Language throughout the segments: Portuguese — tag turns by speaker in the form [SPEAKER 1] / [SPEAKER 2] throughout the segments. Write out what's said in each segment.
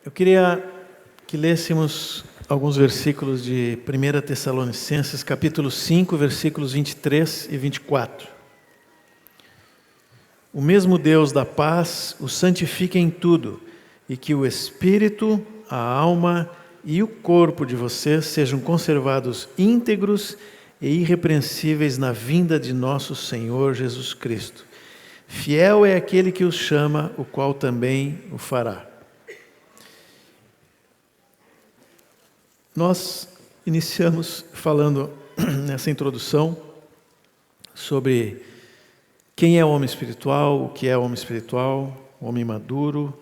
[SPEAKER 1] Eu queria que lêssemos alguns versículos de 1 Tessalonicenses, capítulo 5, versículos 23 e 24. O mesmo Deus da paz o santifique em tudo, e que o espírito, a alma e o corpo de vocês sejam conservados íntegros e irrepreensíveis na vinda de nosso Senhor Jesus Cristo. Fiel é aquele que os chama, o qual também o fará. Nós iniciamos falando nessa introdução sobre quem é o homem espiritual, o que é o homem espiritual, o homem maduro,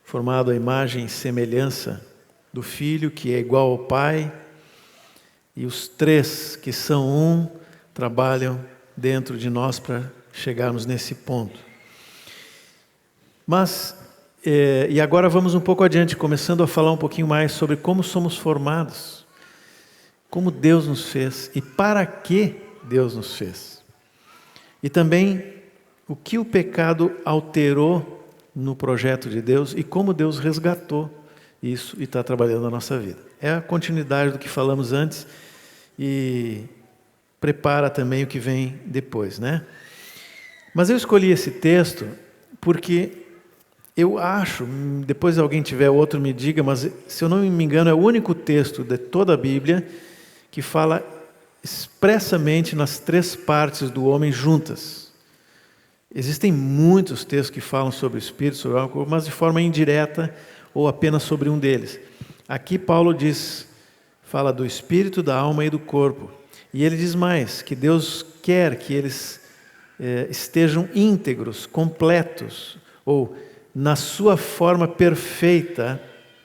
[SPEAKER 1] formado à imagem e semelhança do Filho, que é igual ao Pai, e os três que são um, trabalham dentro de nós para chegarmos nesse ponto. Mas, e agora vamos um pouco adiante, começando a falar um pouquinho mais sobre como somos formados, como Deus nos fez e para que Deus nos fez. E também o que o pecado alterou no projeto de Deus e como Deus resgatou isso e está trabalhando na nossa vida. É a continuidade do que falamos antes e prepara também o que vem depois, né? Mas eu escolhi esse texto porque eu acho, depois alguém tiver outro me diga, mas se eu não me engano é o único texto de toda a Bíblia que fala expressamente nas três partes do homem juntas. Existem muitos textos que falam sobre o espírito, sobre o alma, mas de forma indireta ou apenas sobre um deles. Aqui Paulo fala do espírito, da alma e do corpo. E ele diz mais, que Deus quer que eles estejam íntegros, completos, ou na sua forma perfeita,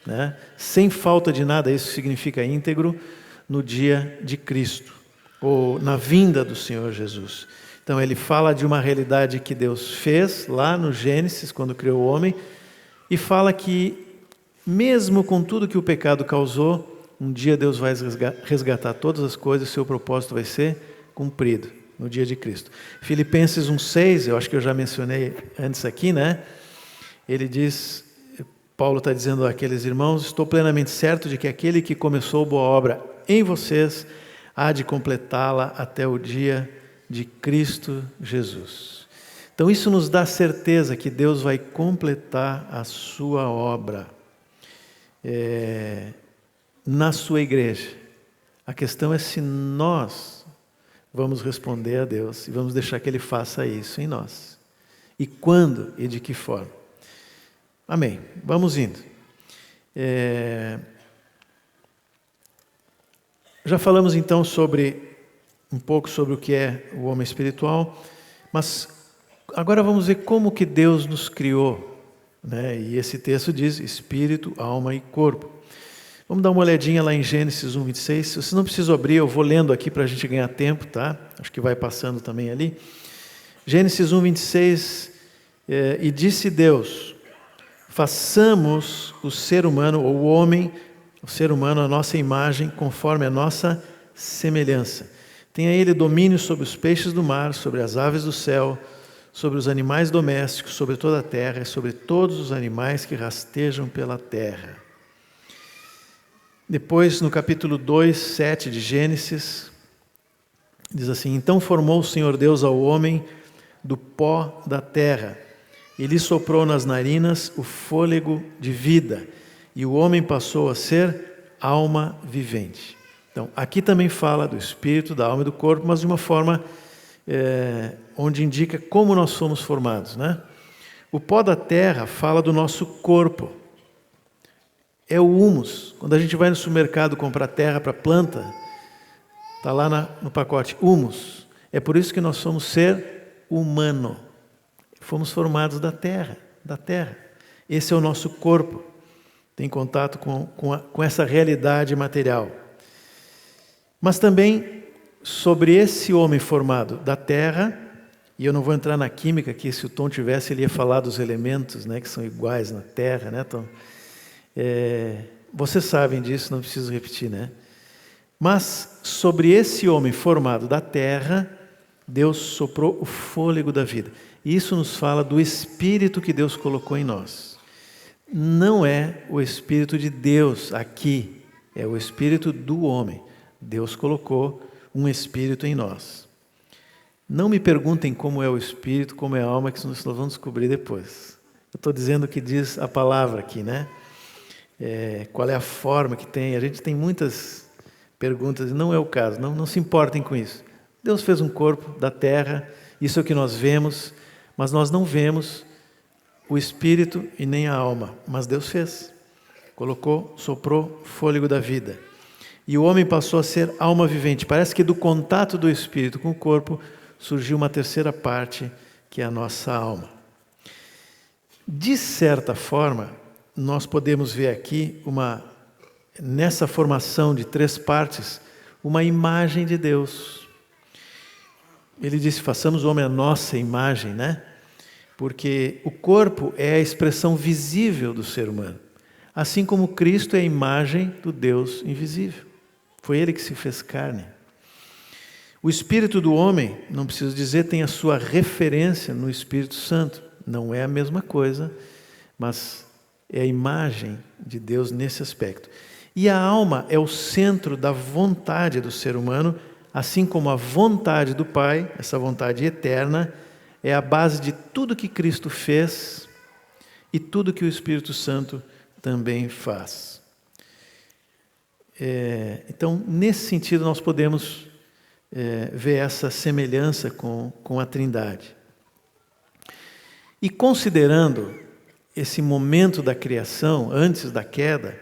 [SPEAKER 1] né, sem falta de nada, isso significa íntegro, no dia de Cristo, ou na vinda do Senhor Jesus. Então ele fala de uma realidade que Deus fez lá no Gênesis, quando criou o homem, e fala que mesmo com tudo que o pecado causou, um dia Deus vai resgatar todas as coisas, seu propósito vai ser cumprido no dia de Cristo. Filipenses 1,6, eu acho que eu já mencionei antes aqui, né? Ele diz, Paulo está dizendo àqueles irmãos, estou plenamente certo de que aquele que começou boa obra em vocês, há de completá-la até o dia de Cristo Jesus. Então isso nos dá certeza que Deus vai completar a sua obra na sua igreja. A questão é se nós vamos responder a Deus e vamos deixar que Ele faça isso em nós. E quando e de que forma. Amém. Vamos indo. Já falamos então um pouco sobre o que é o homem espiritual, mas agora vamos ver como que Deus nos criou, né? E esse texto diz espírito, alma e corpo. Vamos dar uma olhadinha lá em Gênesis 1:26. Se vocês não precisam abrir, eu vou lendo aqui para a gente ganhar tempo, tá? Acho que vai passando também ali. Gênesis 1:26, e disse Deus, façamos o ser humano, ou o homem, o ser humano, a nossa imagem, conforme a nossa semelhança. Tenha ele domínio sobre os peixes do mar, sobre as aves do céu, sobre os animais domésticos, sobre toda a terra e sobre todos os animais que rastejam pela terra. Depois, no capítulo 2:7 de Gênesis, diz assim, então formou o Senhor Deus ao homem do pó da terra, e lhe soprou nas narinas o fôlego de vida, e o homem passou a ser alma vivente. Então, aqui também fala do espírito, da alma e do corpo, mas de uma forma onde indica como nós somos formados, né? O pó da terra fala do nosso corpo. É o humus. Quando a gente vai no supermercado comprar terra para planta, está lá no pacote, humus. É por isso que nós somos ser humano. Fomos formados da terra. Esse é o nosso corpo. Tem contato com essa realidade material. Mas também sobre esse homem formado da terra, e eu não vou entrar na química, que se o Tom tivesse, ele ia falar dos elementos, né, que são iguais na terra, né, Tom? Vocês sabem disso, não preciso repetir, né? Mas sobre esse homem formado da terra, Deus soprou o fôlego da vida. E isso nos fala do Espírito que Deus colocou em nós. não é o Espírito de Deus aqui, é o Espírito do homem. Deus colocou um Espírito em nós. Não me perguntem como é o Espírito, como é a alma, que nós vamos descobrir depois. Eu estou dizendo o que diz a palavra aqui, né? Qual é a forma que tem? A gente tem muitas perguntas, não é o caso, não se importem com isso. Deus fez um corpo da terra, isso é o que nós vemos, mas nós não vemos o Espírito e nem a alma, mas Deus fez. Colocou, soprou fôlego da vida. E o homem passou a ser alma vivente. Parece que do contato do Espírito com o corpo surgiu uma terceira parte, que é a nossa alma. De certa forma, nós podemos ver aqui, nessa formação de 3 partes, uma imagem de Deus. Ele disse, façamos o homem a nossa imagem, né? Porque o corpo é a expressão visível do ser humano. Assim como Cristo é a imagem do Deus invisível. Foi Ele que se fez carne. O espírito do homem, não preciso dizer, tem a sua referência no Espírito Santo. Não é a mesma coisa, mas é a imagem de Deus nesse aspecto. E a alma é o centro da vontade do ser humano, assim como a vontade do Pai, essa vontade eterna, é a base de tudo que Cristo fez e tudo que o Espírito Santo também faz. Então, nesse sentido, nós podemos ver essa semelhança com a Trindade. E considerando esse momento da criação, antes da queda,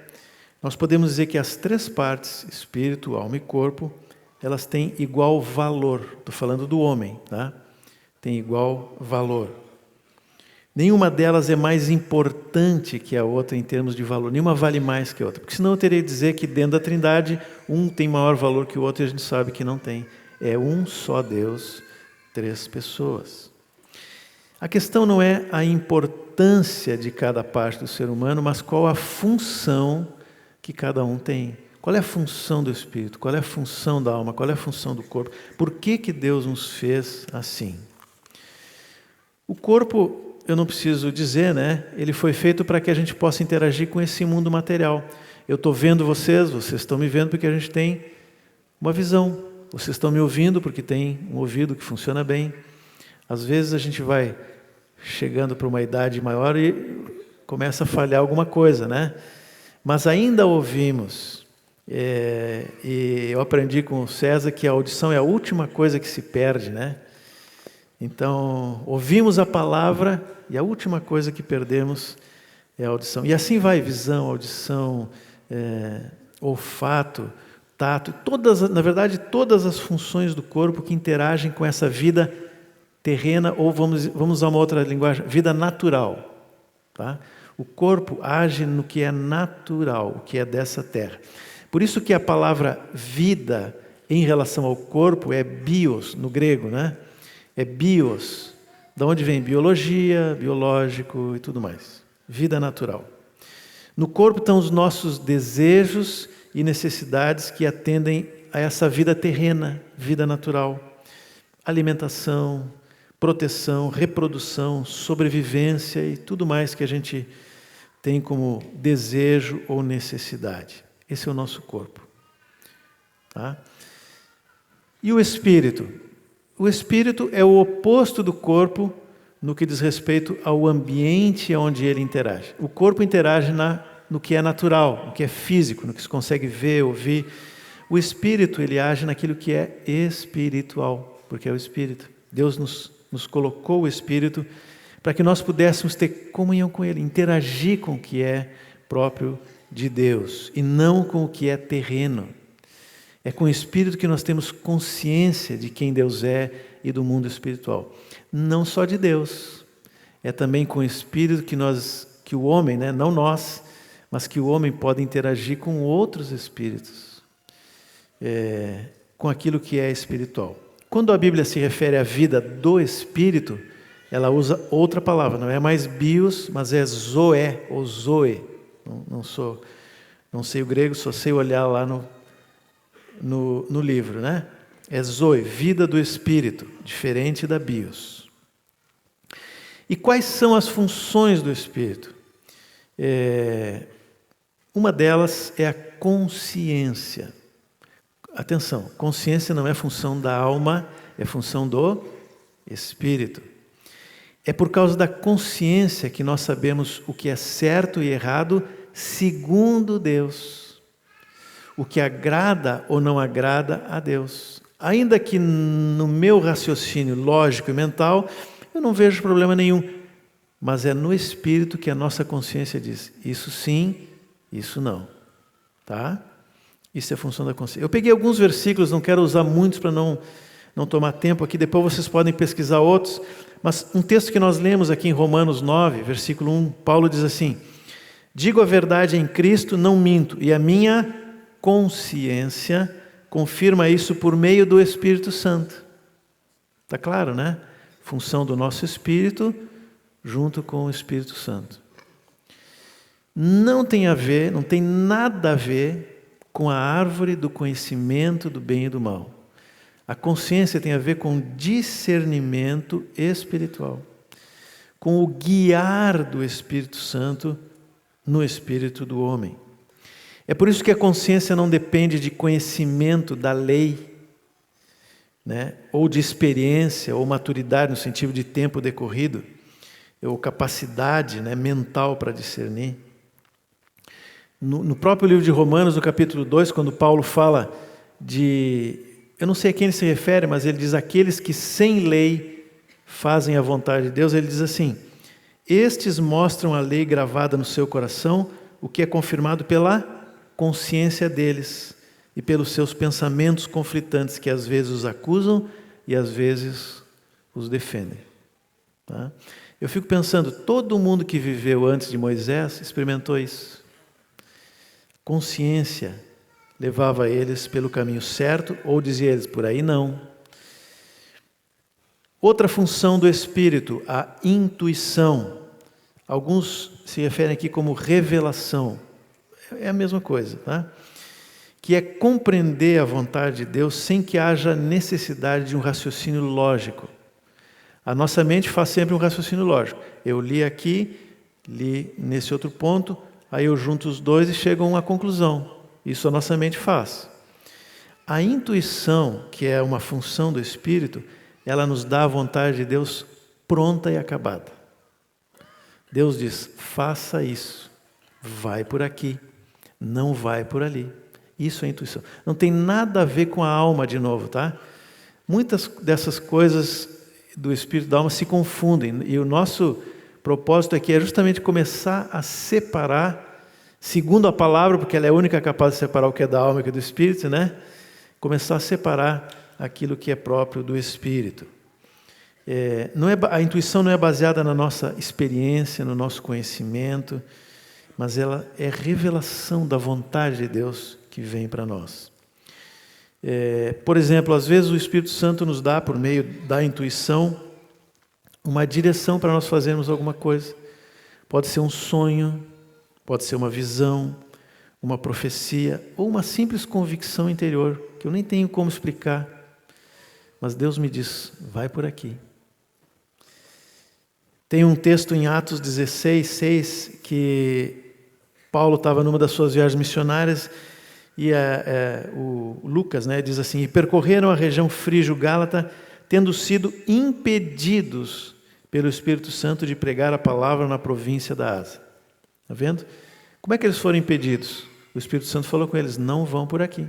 [SPEAKER 1] nós podemos dizer que as 3 partes, espírito, alma e corpo, elas têm igual valor. Estou falando do homem, tá? Tem igual valor. Nenhuma delas é mais importante que a outra em termos de valor. Nenhuma vale mais que a outra. Porque senão eu teria que dizer que dentro da Trindade, um tem maior valor que o outro e a gente sabe que não tem. É um só Deus, 3 pessoas. A questão não é a importância de cada parte do ser humano, mas qual a função que cada um tem. Qual é a função do espírito? Qual é a função da alma? Qual é a função do corpo? Por que Deus nos fez assim? O corpo, eu não preciso dizer, né? Ele foi feito para que a gente possa interagir com esse mundo material. Eu estou vendo vocês estão me vendo porque a gente tem uma visão. Vocês estão me ouvindo porque tem um ouvido que funciona bem. Às vezes a gente vai chegando para uma idade maior e começa a falhar alguma coisa, né? Mas ainda ouvimos. E eu aprendi com o César que a audição é a última coisa que se perde, né? Então, ouvimos a palavra e a última coisa que perdemos é a audição. E assim vai, visão, audição, olfato, tato, na verdade, todas as funções do corpo que interagem com essa vida terrena, ou vamos usar uma outra linguagem, vida natural. Tá? O corpo age no que é natural, o que é dessa terra. Por isso que a palavra vida em relação ao corpo é bios, no grego, né? É bios, da onde vem biologia, biológico e tudo mais. Vida natural. No corpo estão os nossos desejos e necessidades que atendem a essa vida terrena, vida natural. Alimentação, proteção, reprodução, sobrevivência e tudo mais que a gente tem como desejo ou necessidade. Esse é o nosso corpo. Tá? E o espírito? O espírito é o oposto do corpo no que diz respeito ao ambiente onde ele interage. O corpo interage no que é natural, no que é físico, no que se consegue ver, ouvir. O espírito, ele age naquilo que é espiritual, porque é o espírito. Deus nos colocou o espírito para que nós pudéssemos ter comunhão com ele, interagir com o que é próprio de Deus e não com o que é terreno. É com o Espírito que nós temos consciência de quem Deus é e do mundo espiritual. Não só de Deus, é também com o Espírito que o homem, né, não nós, mas que o homem pode interagir com outros espíritos, com aquilo que é espiritual. Quando a Bíblia se refere à vida do Espírito, ela usa outra palavra, não é mais bios, mas é zoé ou zoe. Não sei o grego, só sei olhar lá no livro, né? É zoe, vida do Espírito, diferente da bios. E quais são as funções do Espírito? Uma delas é a consciência. Atenção, consciência não é função da alma, é função do espírito. É por causa da consciência que nós sabemos o que é certo e errado segundo Deus. O que agrada ou não agrada a Deus. Ainda que no meu raciocínio lógico e mental, eu não vejo problema nenhum. Mas é no espírito que a nossa consciência diz, isso sim, isso não. Tá? Isso é função da consciência. Eu peguei alguns versículos, não quero usar muitos para não tomar tempo aqui, depois vocês podem pesquisar outros, mas um texto que nós lemos aqui em Romanos 9, versículo 1, Paulo diz assim, digo a verdade em Cristo, não minto, e a minha consciência confirma isso por meio do Espírito Santo. Está claro, né? Função do nosso espírito junto com o Espírito Santo. Não tem nada a ver com a árvore do conhecimento do bem e do mal. A consciência tem a ver com discernimento espiritual, com o guiar do Espírito Santo no espírito do homem. É por isso que a consciência não depende de conhecimento da lei, né? Ou de experiência, ou maturidade no sentido de tempo decorrido, ou capacidade, né, mental para discernir. No próprio livro de Romanos, no capítulo 2, quando Paulo fala de... Eu não sei a quem ele se refere, mas ele diz aqueles que sem lei fazem a vontade de Deus. Ele diz assim, estes mostram a lei gravada no seu coração, o que é confirmado pela consciência deles e pelos seus pensamentos conflitantes, que às vezes os acusam e às vezes os defendem. Tá? Eu fico pensando, todo mundo que viveu antes de Moisés experimentou isso. Consciência levava eles pelo caminho certo, ou dizia eles, por aí não. Outra função do Espírito, a intuição. Alguns se referem aqui como revelação. É a mesma coisa, tá? Que é compreender a vontade de Deus sem que haja necessidade de um raciocínio lógico. A nossa mente faz sempre um raciocínio lógico. Eu li aqui, li nesse outro ponto, aí eu junto os dois e chego a uma conclusão. Isso a nossa mente faz. A intuição, que é uma função do Espírito, ela nos dá a vontade de Deus pronta e acabada. Deus diz, faça isso, vai por aqui, não vai por ali. Isso é intuição. Não tem nada a ver com a alma de novo, tá? Muitas dessas coisas do Espírito e da alma se confundem. E o nosso propósito aqui é justamente começar a separar, segundo a palavra, porque ela é a única capaz de separar o que é da alma e o que é do Espírito, né? Começar a separar aquilo que é próprio do Espírito. A intuição não é baseada na nossa experiência, no nosso conhecimento, mas ela é revelação da vontade de Deus que vem para nós. Por exemplo, às vezes o Espírito Santo nos dá, por meio da intuição, uma direção para nós fazermos alguma coisa. Pode ser um sonho, pode ser uma visão, uma profecia, ou uma simples convicção interior, que eu nem tenho como explicar, mas Deus me diz, vai por aqui. Tem um texto em Atos 16, 6, que Paulo estava numa das suas viagens missionárias, e o Lucas, né, diz assim, e percorreram a região frígio-gálata, tendo sido impedidos pelo Espírito Santo de pregar a palavra na província da Ásia. Está vendo? Como é que eles foram impedidos? O Espírito Santo falou com eles, não vão por aqui.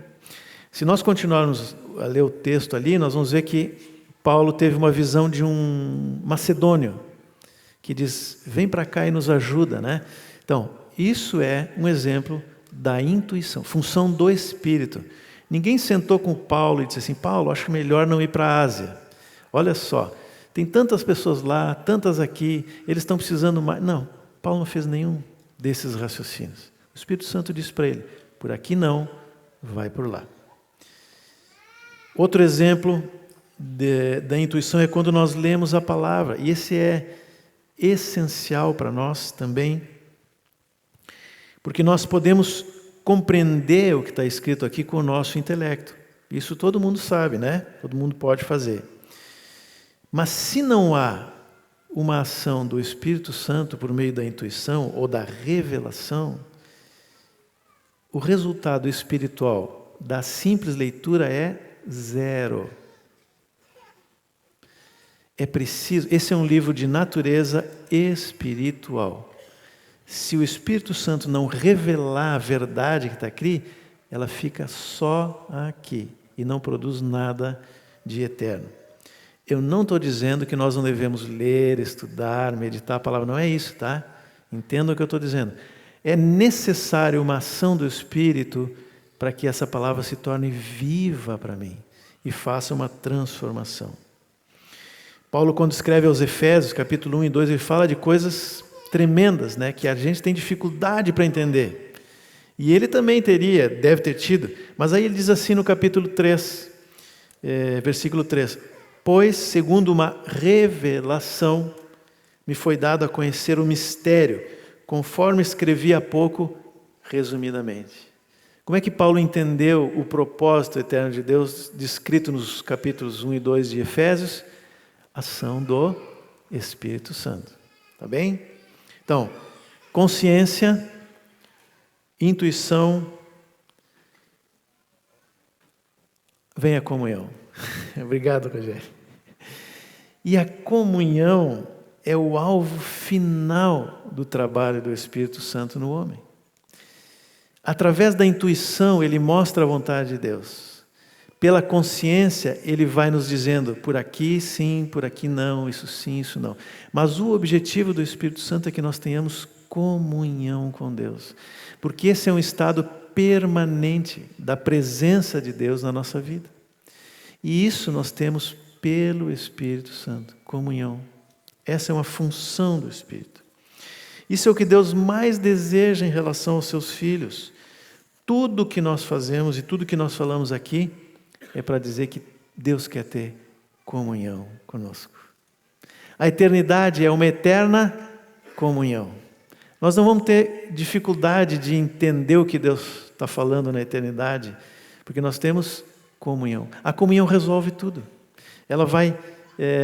[SPEAKER 1] Se nós continuarmos a ler o texto ali, nós vamos ver que Paulo teve uma visão de um macedônio, que diz, vem para cá e nos ajuda, né? Então, isso é um exemplo da intuição, função do Espírito. Ninguém sentou com Paulo e disse assim, Paulo, acho melhor não ir para a Ásia. Olha só, tem tantas pessoas lá, tantas aqui, eles estão precisando mais. Não, Paulo não fez nenhum desses raciocínios. O Espírito Santo disse para ele, por aqui não, vai por lá. Outro exemplo da intuição é quando nós lemos a palavra, e esse é essencial para nós também, porque nós podemos compreender o que está escrito aqui com o nosso intelecto. Isso todo mundo sabe, né? Todo mundo pode fazer. Mas se não há uma ação do Espírito Santo por meio da intuição ou da revelação, o resultado espiritual da simples leitura é zero. É preciso, esse é um livro de natureza espiritual. Se o Espírito Santo não revelar a verdade que está aqui, ela fica só aqui e não produz nada de eterno. Eu não estou dizendo que nós não devemos ler, estudar, meditar a palavra, não é isso, tá? Entenda o que eu estou dizendo. É necessário uma ação do Espírito para que essa palavra se torne viva para mim e faça uma transformação. Paulo, quando escreve aos Efésios, capítulo 1 e 2, ele fala de coisas tremendas, né, que a gente tem dificuldade para entender. E ele também deve ter tido, mas aí ele diz assim no capítulo 3, versículo 3, pois, segundo uma revelação, me foi dado a conhecer o mistério, conforme escrevi há pouco, resumidamente. Como é que Paulo entendeu o propósito eterno de Deus, descrito nos capítulos 1 e 2 de Efésios? Ação do Espírito Santo. Tá bem? Então, consciência, intuição, vem a comunhão. Obrigado, Rogério. E a comunhão é o alvo final do trabalho do Espírito Santo no homem. Através da intuição, ele mostra a vontade de Deus. Pela consciência, ele vai nos dizendo, por aqui sim, por aqui não, isso sim, isso não. Mas o objetivo do Espírito Santo é que nós tenhamos comunhão com Deus. Porque esse é um estado permanente da presença de Deus na nossa vida. E isso nós temos pelo Espírito Santo, comunhão. Essa é uma função do Espírito. Isso é o que Deus mais deseja em relação aos seus filhos. Tudo que nós fazemos e tudo que nós falamos aqui é para dizer que Deus quer ter comunhão conosco. A eternidade é uma eterna comunhão. Nós não vamos ter dificuldade de entender o que Deus está falando na eternidade, porque nós temos comunhão. A comunhão resolve tudo. Ela vai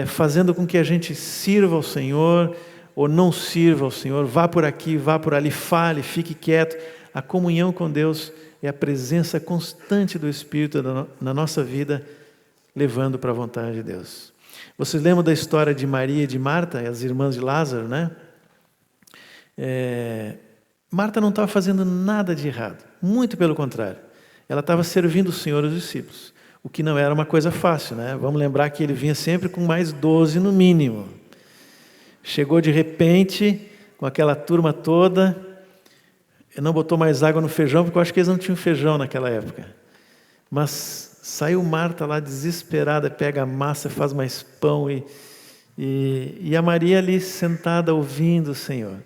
[SPEAKER 1] fazendo com que a gente sirva ao Senhor ou não sirva ao Senhor, vá por aqui, vá por ali, fale, fique quieto. A comunhão com Deus é a presença constante do Espírito na nossa vida, levando para a vontade de Deus. Vocês lembram da história de Maria e de Marta, as irmãs de Lázaro, né? Marta não estava fazendo nada de errado, muito pelo contrário. Ela estava servindo o Senhor e os discípulos, o que não era uma coisa fácil, né? Vamos lembrar que ele vinha sempre com mais 12 no mínimo. Chegou de repente, com aquela turma toda, não botou mais água no feijão, porque eu acho que eles não tinham feijão naquela época. Mas saiu Marta lá desesperada, pega a massa, faz mais pão e a Maria ali sentada ouvindo o Senhor.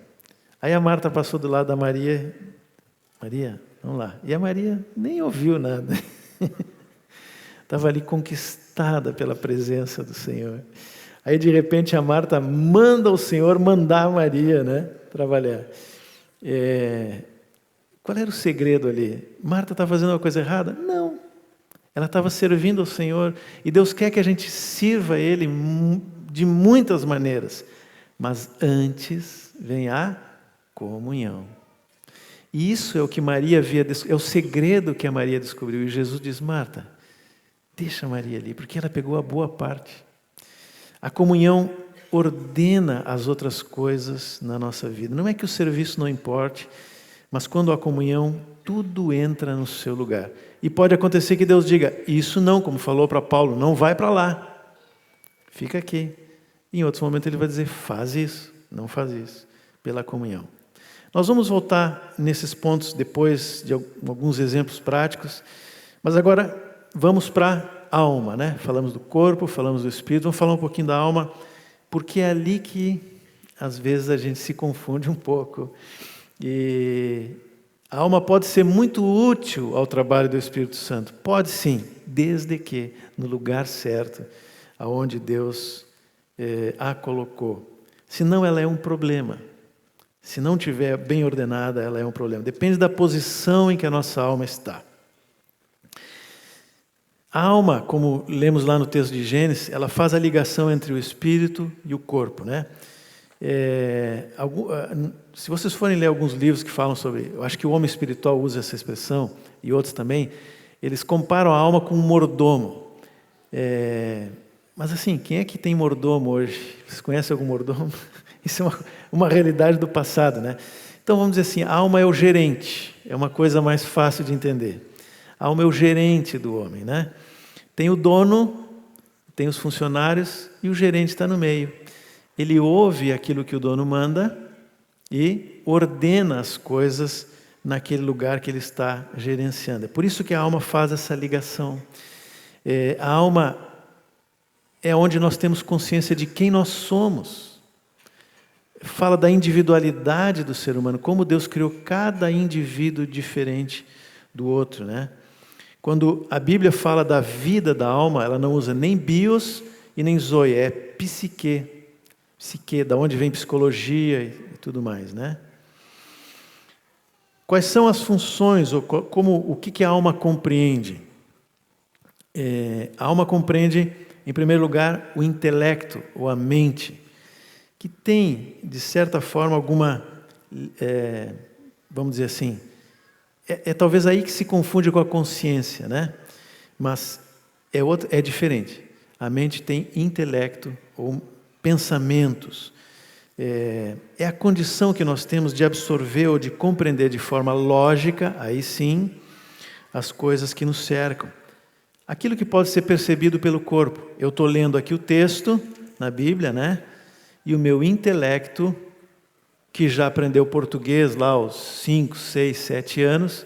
[SPEAKER 1] Aí a Marta passou do lado da Maria, vamos lá. E a Maria nem ouviu nada. Estava ali conquistada pela presença do Senhor. Aí de repente a Marta manda o Senhor mandar a Maria, né, trabalhar. Qual era o segredo ali? Marta está fazendo uma coisa errada? Não. Ela estava servindo ao Senhor. E Deus quer que a gente sirva a Ele de muitas maneiras. Mas antes vem a comunhão. E isso é o que Maria é o segredo que a Maria descobriu. E Jesus diz, Marta, deixa a Maria ali, porque ela pegou a boa parte. A comunhão ordena as outras coisas na nossa vida. Não é que o serviço não importe, mas quando há comunhão, tudo entra no seu lugar. E pode acontecer que Deus diga, isso não, como falou para Paulo, não vai para lá. Fica aqui. Em outros momentos ele vai dizer, faz isso, não faz isso, pela comunhão. Nós vamos voltar nesses pontos depois de alguns exemplos práticos, mas agora vamos para a alma, né? Falamos do corpo, falamos do espírito, vamos falar um pouquinho da alma, porque é ali que às vezes a gente se confunde um pouco. E a alma pode ser muito útil ao trabalho do Espírito Santo. Pode sim, desde que no lugar certo, aonde Deus a colocou. Senão ela é um problema. Se não estiver bem ordenada, ela é um problema. Depende da posição em que a nossa alma está. A alma, como lemos lá no texto de Gênesis, ela faz a ligação entre o espírito e o corpo, né? Se vocês forem ler alguns livros que falam sobre, eu acho que o homem espiritual usa essa expressão, e outros também, eles comparam a alma com um mordomo. Mas assim, quem é que tem mordomo hoje? Vocês conhecem algum mordomo? Isso é uma realidade do passado, né? Então vamos dizer assim, a alma é o gerente, é uma coisa mais fácil de entender. A alma é o gerente do homem, né? Tem o dono, tem os funcionários e o gerente está no meio. Ele ouve aquilo que o dono manda e ordena as coisas naquele lugar que ele está gerenciando. É por isso que a alma faz essa ligação. A alma é onde nós temos consciência de quem nós somos. Fala da individualidade do ser humano, como Deus criou cada indivíduo diferente do outro, né? Quando a Bíblia fala da vida da alma, ela não usa nem bios e nem zoe, é psique. Psique, da onde vem psicologia e tudo mais, né? Quais são as funções, ou o que a alma compreende? A alma compreende, em primeiro lugar, o intelecto, ou a mente, que tem, de certa forma, alguma, vamos dizer assim, talvez aí que se confunde com a consciência, né? Mas é diferente. A mente tem intelecto, ou pensamentos. É a condição que nós temos de absorver ou de compreender de forma lógica, aí sim, as coisas que nos cercam. Aquilo que pode ser percebido pelo corpo. Eu estou lendo aqui o texto, na Bíblia, né? E o meu intelecto, que já aprendeu português lá aos 5, 6, 7 anos,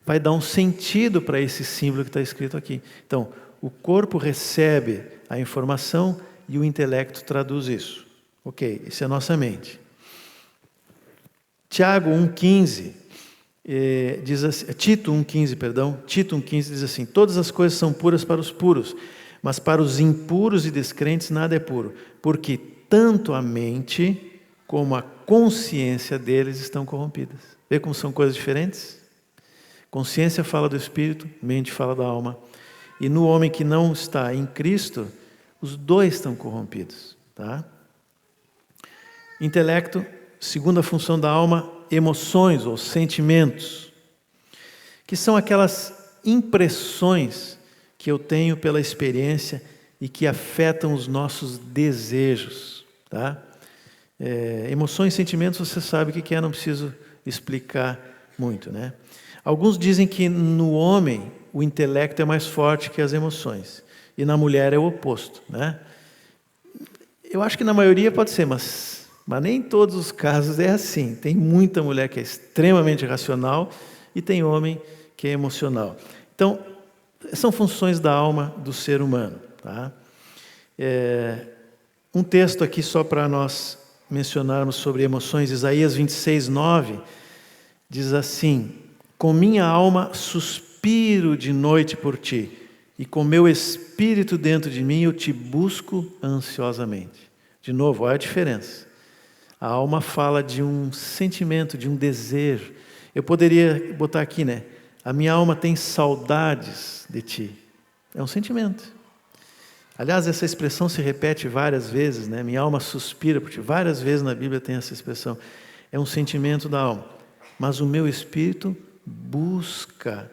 [SPEAKER 1] vai dar um sentido para esse símbolo que está escrito aqui. Então, o corpo recebe a informação e o intelecto traduz isso. Ok, isso é a nossa mente. Tiago 1,15 diz assim, Tito 1,15 diz assim: todas as coisas são puras para os puros, mas para os impuros e descrentes nada é puro, porque tanto a mente como a consciência deles estão corrompidas. Vê como são coisas diferentes? Consciência fala do espírito, mente fala da alma. E no homem que não está em Cristo, os dois estão corrompidos, tá? Intelecto, segunda função da alma, emoções ou sentimentos, que são aquelas impressões que eu tenho pela experiência e que afetam os nossos desejos, tá? Emoções e sentimentos, você sabe o que é, não preciso explicar muito, né? Alguns dizem que no homem o intelecto é mais forte que as emoções, e na mulher é o oposto, né? Eu acho que na maioria pode ser, mas nem em todos os casos é assim. Tem muita mulher que é extremamente racional e tem homem que é emocional. Então, são funções da alma do ser humano, tá? Um texto aqui só para nós mencionarmos sobre emoções, Isaías 26:9, diz assim: com minha alma suspiro de noite por ti, e com meu espírito dentro de mim eu te busco ansiosamente. De novo, olha a diferença. A alma fala de um sentimento, de um desejo. Eu poderia botar aqui, né? A minha alma tem saudades de ti. É um sentimento. Aliás, essa expressão se repete várias vezes, né? Minha alma suspira por ti. Várias vezes na Bíblia tem essa expressão. É um sentimento da alma. Mas o meu espírito busca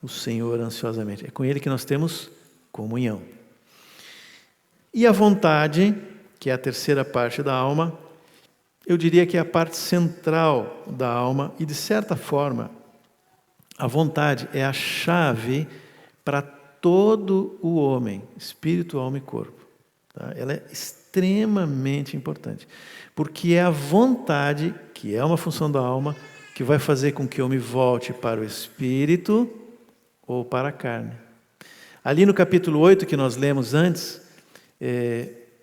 [SPEAKER 1] o Senhor ansiosamente. É com Ele que nós temos comunhão. E a vontade, que é a terceira parte da alma, eu diria que é a parte central da alma e, de certa forma, a vontade é a chave para todo o homem, espírito, alma e corpo. Tá? Ela é extremamente importante, porque é a vontade, que é uma função da alma, que vai fazer com que eu me volte para o espírito ou para a carne. Ali no capítulo 8 que nós lemos antes,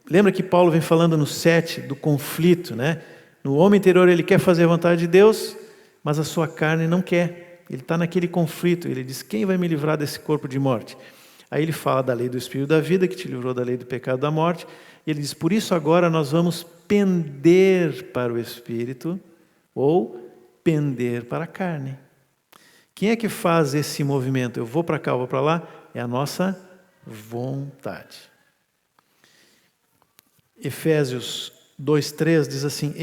[SPEAKER 1] lembra que Paulo vem falando no 7 do conflito, né? No homem interior ele quer fazer a vontade de Deus, mas a sua carne não quer. Ele está naquele conflito. Ele diz: quem vai me livrar desse corpo de morte? Aí ele fala da lei do Espírito da vida, que te livrou da lei do pecado e da morte. E ele diz: por isso agora nós vamos pender para o Espírito ou pender para a carne. Quem é que faz esse movimento? Eu vou para cá, eu vou para lá? É a nossa vontade. Efésios 2:3 diz assim: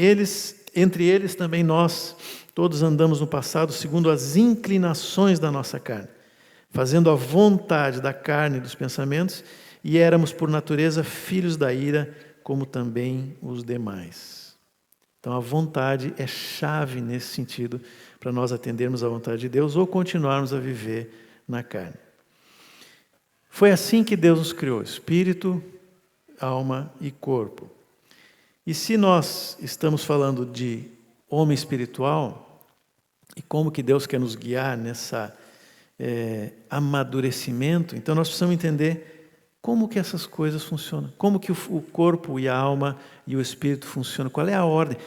[SPEAKER 1] entre eles também nós, todos andamos no passado segundo as inclinações da nossa carne, fazendo a vontade da carne e dos pensamentos, e éramos por natureza filhos da ira, como também os demais. Então a vontade é chave nesse sentido, para nós atendermos à vontade de Deus ou continuarmos a viver na carne. Foi assim que Deus nos criou, espírito, alma e corpo. E se nós estamos falando de homem espiritual, e como que Deus quer nos guiar nessa amadurecimento, então nós precisamos entender como que essas coisas funcionam, como que o corpo e a alma e o espírito funcionam, qual é a ordem.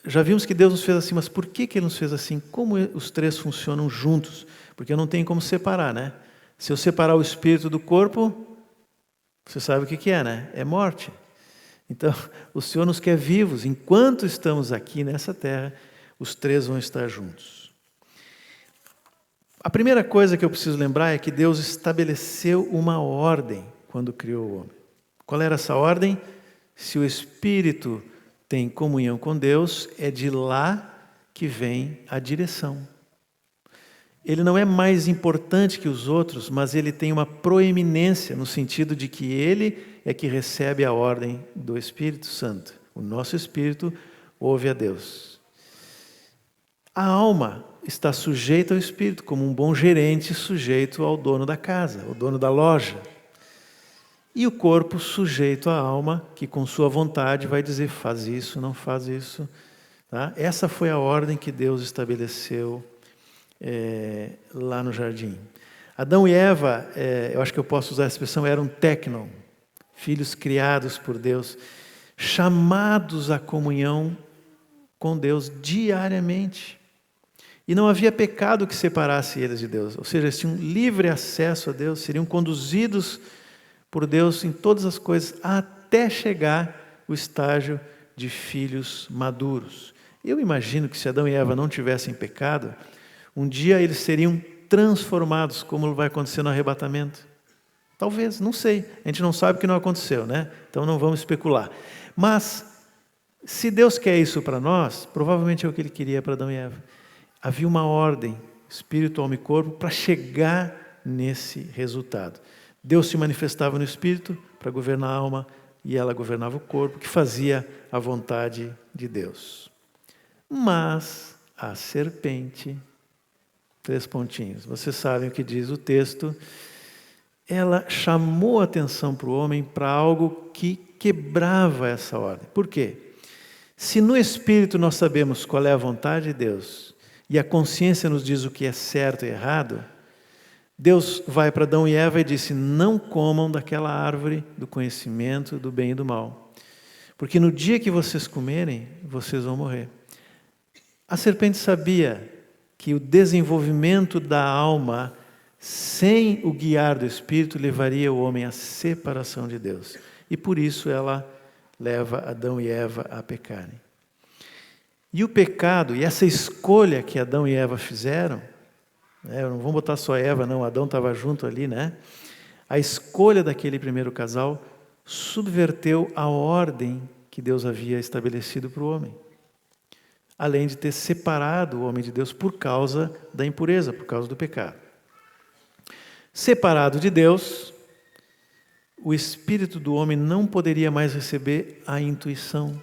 [SPEAKER 1] Já vimos que Deus nos fez assim, mas por que Ele nos fez assim? Como os três funcionam juntos? Porque não tem como separar, né? Se eu separar o espírito do corpo, você sabe o que é, né? É morte. Então, o Senhor nos quer vivos. Enquanto estamos aqui nessa terra, os três vão estar juntos. A primeira coisa que eu preciso lembrar é que Deus estabeleceu uma ordem quando criou o homem. Qual era essa ordem? Se o espírito tem comunhão com Deus, é de lá que vem a direção. Ele não é mais importante que os outros, mas ele tem uma proeminência no sentido de que ele é que recebe a ordem do Espírito Santo. O nosso espírito ouve a Deus. A alma está sujeita ao espírito, como um bom gerente sujeito ao dono da casa, ao dono da loja. E o corpo sujeito à alma, que com sua vontade vai dizer, faz isso, não faz isso. Tá? Essa foi a ordem que Deus estabeleceu lá no jardim. Adão e Eva, eu acho que eu posso usar a expressão, eram tecnon, filhos criados por Deus, chamados à comunhão com Deus diariamente. E não havia pecado que separasse eles de Deus, ou seja, eles tinham livre acesso a Deus, seriam conduzidos por Deus em todas as coisas, até chegar o estágio de filhos maduros. Eu imagino que se Adão e Eva não tivessem pecado, um dia eles seriam transformados, como vai acontecer no arrebatamento. Talvez, não sei. A gente não sabe o que não aconteceu, né? Então não vamos especular. Mas, se Deus quer isso para nós, provavelmente é o que Ele queria para Adão e Eva. Havia uma ordem, espírito, alma e corpo, para chegar nesse resultado. Deus se manifestava no espírito para governar a alma e ela governava o corpo, que fazia a vontade de Deus. Mas a serpente, 3 pontinhos, vocês sabem o que diz o texto, ela chamou a atenção para o homem para algo que quebrava essa ordem. Por quê? Se no espírito nós sabemos qual é a vontade de Deus e a consciência nos diz o que é certo e errado, Deus vai para Adão e Eva e disse, não comam daquela árvore do conhecimento do bem e do mal, porque no dia que vocês comerem, vocês vão morrer. A serpente sabia que o desenvolvimento da alma, sem o guiar do Espírito, levaria o homem à separação de Deus. E por isso ela leva Adão e Eva a pecarem. E o pecado, e essa escolha que Adão e Eva fizeram, não vamos botar só Eva, não, Adão estava junto ali, né? A escolha daquele primeiro casal subverteu a ordem que Deus havia estabelecido para o homem. Além de ter separado o homem de Deus por causa da impureza, por causa do pecado. Separado de Deus, o espírito do homem não poderia mais receber a intuição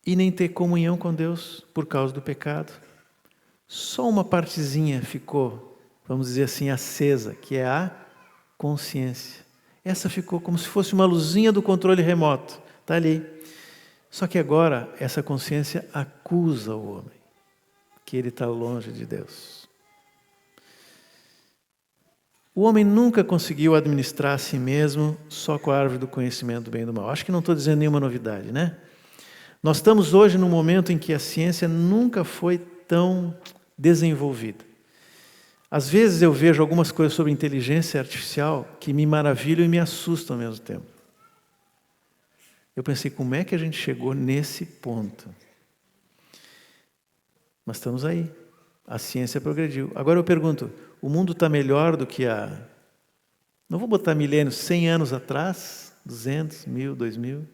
[SPEAKER 1] e nem ter comunhão com Deus por causa do pecado. Só uma partezinha ficou, vamos dizer assim, acesa, que é a consciência. Essa ficou como se fosse uma luzinha do controle remoto, está ali. Só que agora essa consciência acusa o homem, que ele está longe de Deus. O homem nunca conseguiu administrar a si mesmo só com a árvore do conhecimento do bem e do mal. Acho que não estou dizendo nenhuma novidade, né? Nós estamos hoje num momento em que a ciência nunca foi tão desenvolvida. Às vezes eu vejo algumas coisas sobre inteligência artificial que me maravilham e me assustam ao mesmo tempo. Eu pensei, como é que a gente chegou nesse ponto? Mas estamos aí. A ciência progrediu. Agora eu pergunto, o mundo está melhor do que não vou botar milênios, 100 anos atrás? 200, 1000, 2000.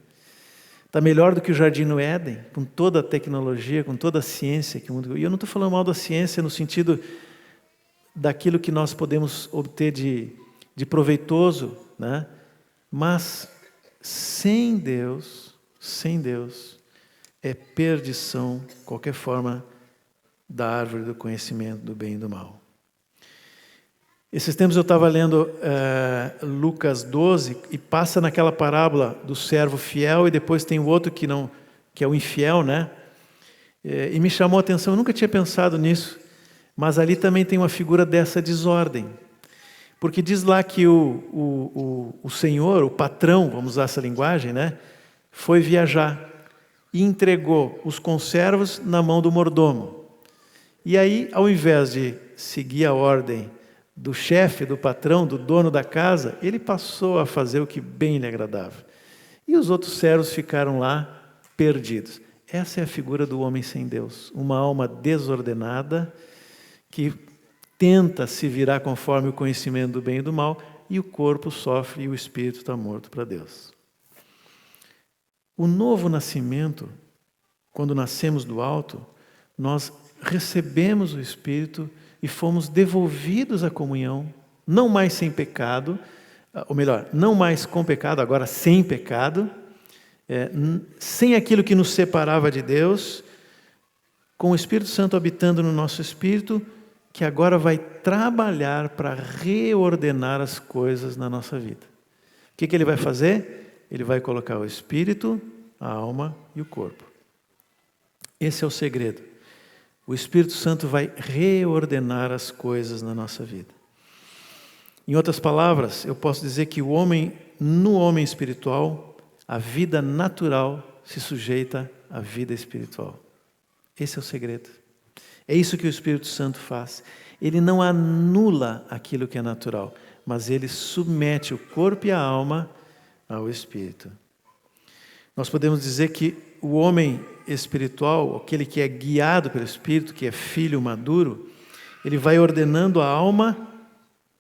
[SPEAKER 1] Está melhor do que o Jardim no Éden, com toda a tecnologia, com toda a ciência. E eu não estou falando mal da ciência no sentido daquilo que nós podemos obter de proveitoso, né? Mas sem Deus, é perdição qualquer forma da árvore do conhecimento do bem e do mal. Esses tempos eu estava lendo Lucas 12 e passa naquela parábola do servo fiel e depois tem o outro que é o infiel, né? E me chamou a atenção, eu nunca tinha pensado nisso, mas ali também tem uma figura dessa desordem. Porque diz lá que o senhor, o patrão, vamos usar essa linguagem, né? Foi viajar e entregou os conservos na mão do mordomo. E aí, ao invés de seguir a ordem do chefe, do patrão, do dono da casa, ele passou a fazer o que bem lhe agradava. E os outros servos ficaram lá perdidos. Essa é a figura do homem sem Deus, uma alma desordenada que tenta se virar conforme o conhecimento do bem e do mal, e o corpo sofre e o espírito está morto para Deus. O novo nascimento, quando nascemos do alto, nós recebemos o Espírito e fomos devolvidos à comunhão, não mais sem pecado, ou melhor, não mais com pecado, agora sem pecado, sem aquilo que nos separava de Deus, com o Espírito Santo habitando no nosso espírito, que agora vai trabalhar para reordenar as coisas na nossa vida. O que ele vai fazer? Ele vai colocar o espírito, a alma e o corpo. Esse é o segredo. O Espírito Santo vai reordenar as coisas na nossa vida. Em outras palavras, eu posso dizer que no homem espiritual, a vida natural se sujeita à vida espiritual. Esse é o segredo. É isso que o Espírito Santo faz. Ele não anula aquilo que é natural, mas ele submete o corpo e a alma ao Espírito. Nós podemos dizer que o homem espiritual, aquele que é guiado pelo Espírito, que é filho maduro, ele vai ordenando a alma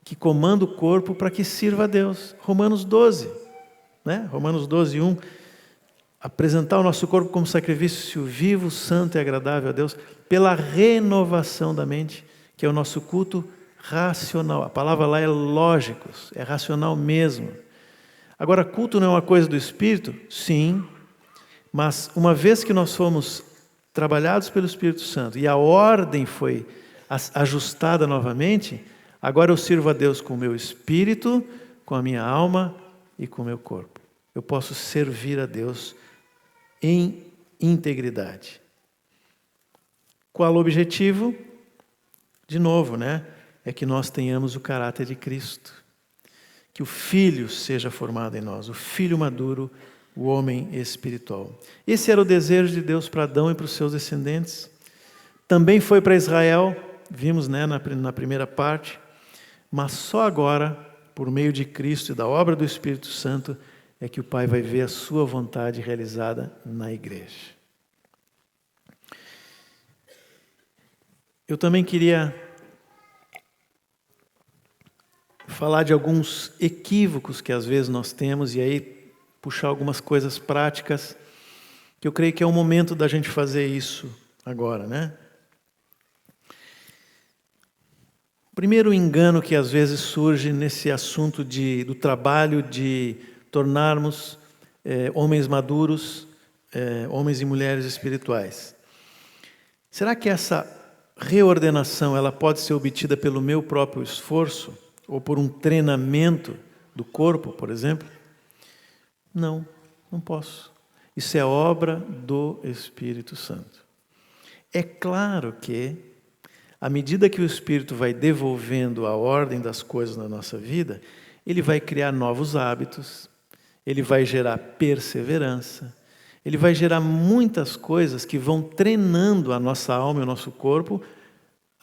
[SPEAKER 1] que comanda o corpo para que sirva a Deus. Romanos 12, né? Romanos 12, 1. Apresentar o nosso corpo como sacrifício vivo, santo e agradável a Deus, pela renovação da mente, que é o nosso culto racional. A palavra lá é lógicos, é racional mesmo. Agora, culto não é uma coisa do Espírito? Sim, mas uma vez que nós fomos trabalhados pelo Espírito Santo e a ordem foi ajustada novamente, agora eu sirvo a Deus com o meu espírito, com a minha alma e com o meu corpo. Eu posso servir a Deus em integridade. Qual o objetivo? De novo, né? É que nós tenhamos o caráter de Cristo. Que o Filho seja formado em nós, o Filho maduro, o homem espiritual. Esse era o desejo de Deus para Adão e para os seus descendentes. Também foi para Israel, vimos, né, na primeira parte, mas só agora, por meio de Cristo e da obra do Espírito Santo, é que o Pai vai ver a sua vontade realizada na igreja. Eu também queria falar de alguns equívocos que às vezes nós temos e aí puxar algumas coisas práticas, que eu creio que é o momento da gente fazer isso agora, né? O primeiro engano que às vezes surge nesse assunto do trabalho de tornarmos homens maduros, homens e mulheres espirituais. Será que essa reordenação ela pode ser obtida pelo meu próprio esforço ou por um treinamento do corpo, por exemplo? Não, não posso. Isso é obra do Espírito Santo. É claro que, à medida que o Espírito vai devolvendo a ordem das coisas na nossa vida, ele vai criar novos hábitos, ele vai gerar perseverança, ele vai gerar muitas coisas que vão treinando a nossa alma e o nosso corpo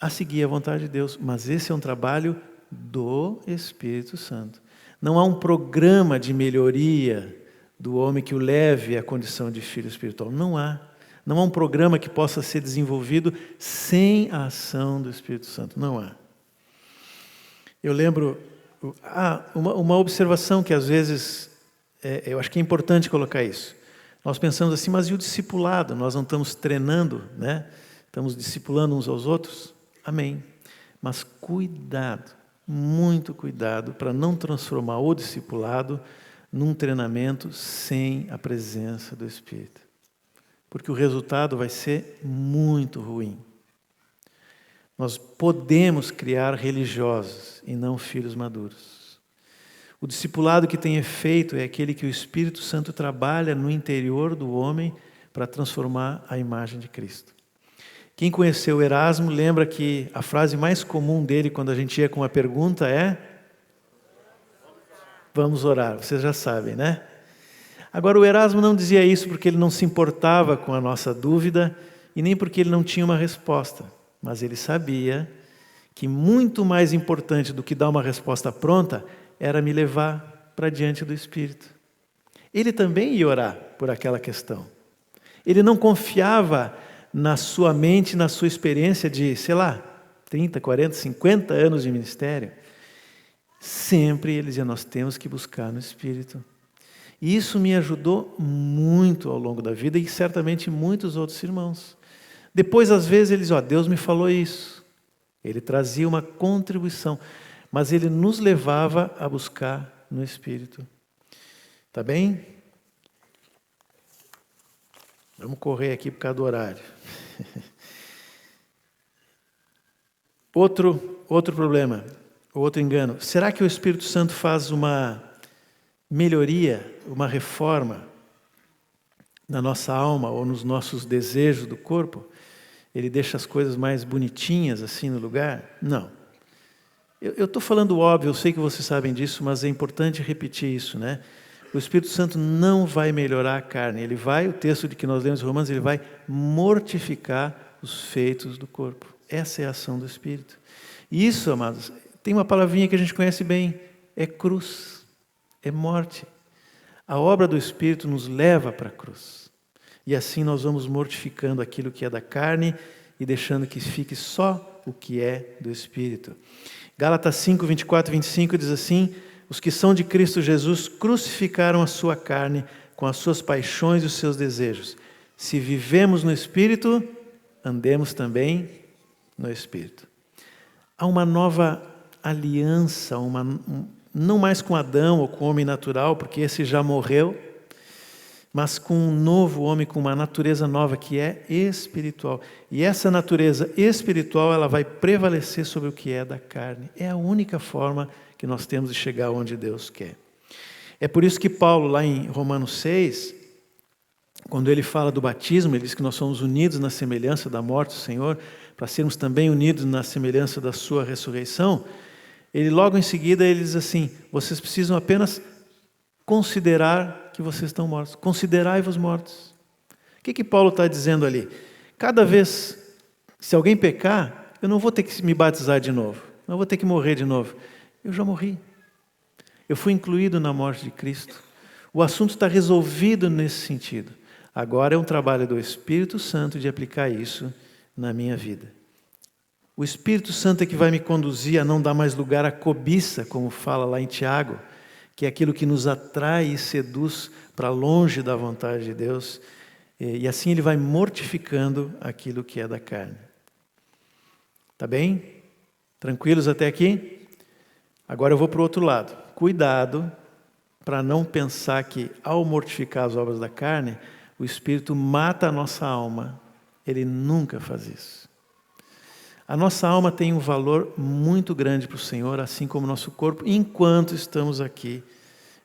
[SPEAKER 1] a seguir a vontade de Deus. Mas esse é um trabalho do Espírito Santo. Não há um programa de melhoria do homem que o leve à condição de filho espiritual. Não há. Não há um programa que possa ser desenvolvido sem a ação do Espírito Santo. Não há. Eu lembro uma observação que às vezes eu acho que é importante colocar isso. Nós pensamos assim, mas e o discipulado? Nós não estamos treinando, né? Estamos discipulando uns aos outros? Amém. Mas cuidado, muito cuidado, para não transformar o discipulado num treinamento sem a presença do Espírito. Porque o resultado vai ser muito ruim. Nós podemos criar religiosos e não filhos maduros. O discipulado que tem efeito é aquele que o Espírito Santo trabalha no interior do homem para transformar a imagem de Cristo. Quem conheceu Erasmo lembra que a frase mais comum dele quando a gente ia com uma pergunta é: vamos orar. Vocês já sabem, né? Agora, o Erasmo não dizia isso porque ele não se importava com a nossa dúvida e nem porque ele não tinha uma resposta. Mas ele sabia que muito mais importante do que dar uma resposta pronta era me levar para diante do Espírito. Ele também ia orar por aquela questão. Ele não confiava na sua mente, na sua experiência de, 30, 40, 50 anos de ministério. Sempre ele dizia, nós temos que buscar no Espírito. E isso me ajudou muito ao longo da vida e certamente muitos outros irmãos. Depois, às vezes, ele dizia, Deus me falou isso. Ele trazia uma contribuição, mas ele nos levava a buscar no Espírito. Tá bem? Vamos correr aqui por causa do horário. Outro problema, outro engano. Será que o Espírito Santo faz uma melhoria, uma reforma na nossa alma ou nos nossos desejos do corpo? Ele deixa as coisas mais bonitinhas assim no lugar? Não. Eu estou falando óbvio, eu sei que vocês sabem disso, mas é importante repetir isso, né? O Espírito Santo não vai melhorar a carne, ele vai, o texto de que nós lemos em Romanos, ele vai mortificar os feitos do corpo. Essa é a ação do Espírito. E isso, amados, tem uma palavrinha que a gente conhece bem, é cruz, é morte. A obra do Espírito nos leva para a cruz. E assim nós vamos mortificando aquilo que é da carne e deixando que fique só o que é do Espírito. Gálatas 5, 24 e 25 diz assim: os que são de Cristo Jesus crucificaram a sua carne com as suas paixões e os seus desejos. Se vivemos no Espírito, andemos também no Espírito. Há uma nova aliança, não mais com Adão ou com o homem natural, porque esse já morreu, mas com um novo homem, com uma natureza nova que é espiritual. E essa natureza espiritual, ela vai prevalecer sobre o que é da carne. É a única forma que nós temos de chegar onde Deus quer. É por isso que Paulo, lá em Romanos 6, quando ele fala do batismo, ele diz que nós somos unidos na semelhança da morte do Senhor, para sermos também unidos na semelhança da sua ressurreição. Ele logo em seguida, ele diz assim, vocês precisam apenas considerar que vocês estão mortos. Considerai-vos mortos. O que Paulo está dizendo ali? Cada vez, se alguém pecar, eu não vou ter que me batizar de novo. Não vou ter que morrer de novo. Eu já morri. Eu fui incluído na morte de Cristo. O assunto está resolvido nesse sentido. Agora é um trabalho do Espírito Santo de aplicar isso na minha vida. O Espírito Santo é que vai me conduzir a não dar mais lugar à cobiça, como fala lá em Tiago, que é aquilo que nos atrai e seduz para longe da vontade de Deus, e assim ele vai mortificando aquilo que é da carne. Tá bem? Tranquilos até aqui? Agora eu vou para o outro lado. Cuidado para não pensar que ao mortificar as obras da carne, o Espírito mata a nossa alma. Ele nunca faz isso. A nossa alma tem um valor muito grande para o Senhor, assim como o nosso corpo, enquanto estamos aqui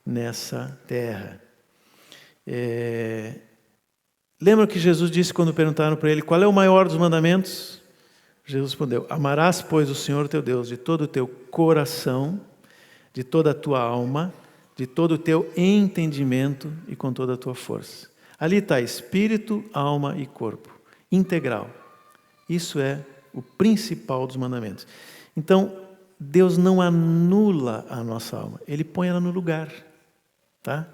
[SPEAKER 1] nessa terra. Lembra que Jesus disse quando perguntaram para ele, qual é o maior dos mandamentos? Jesus respondeu, amarás, pois, o Senhor teu Deus de todo o teu coração, de toda a tua alma, de todo o teu entendimento e com toda a tua força. Ali está espírito, alma e corpo, integral. Isso é o principal dos mandamentos. Então, Deus não anula a nossa alma, Ele põe ela no lugar. Tá?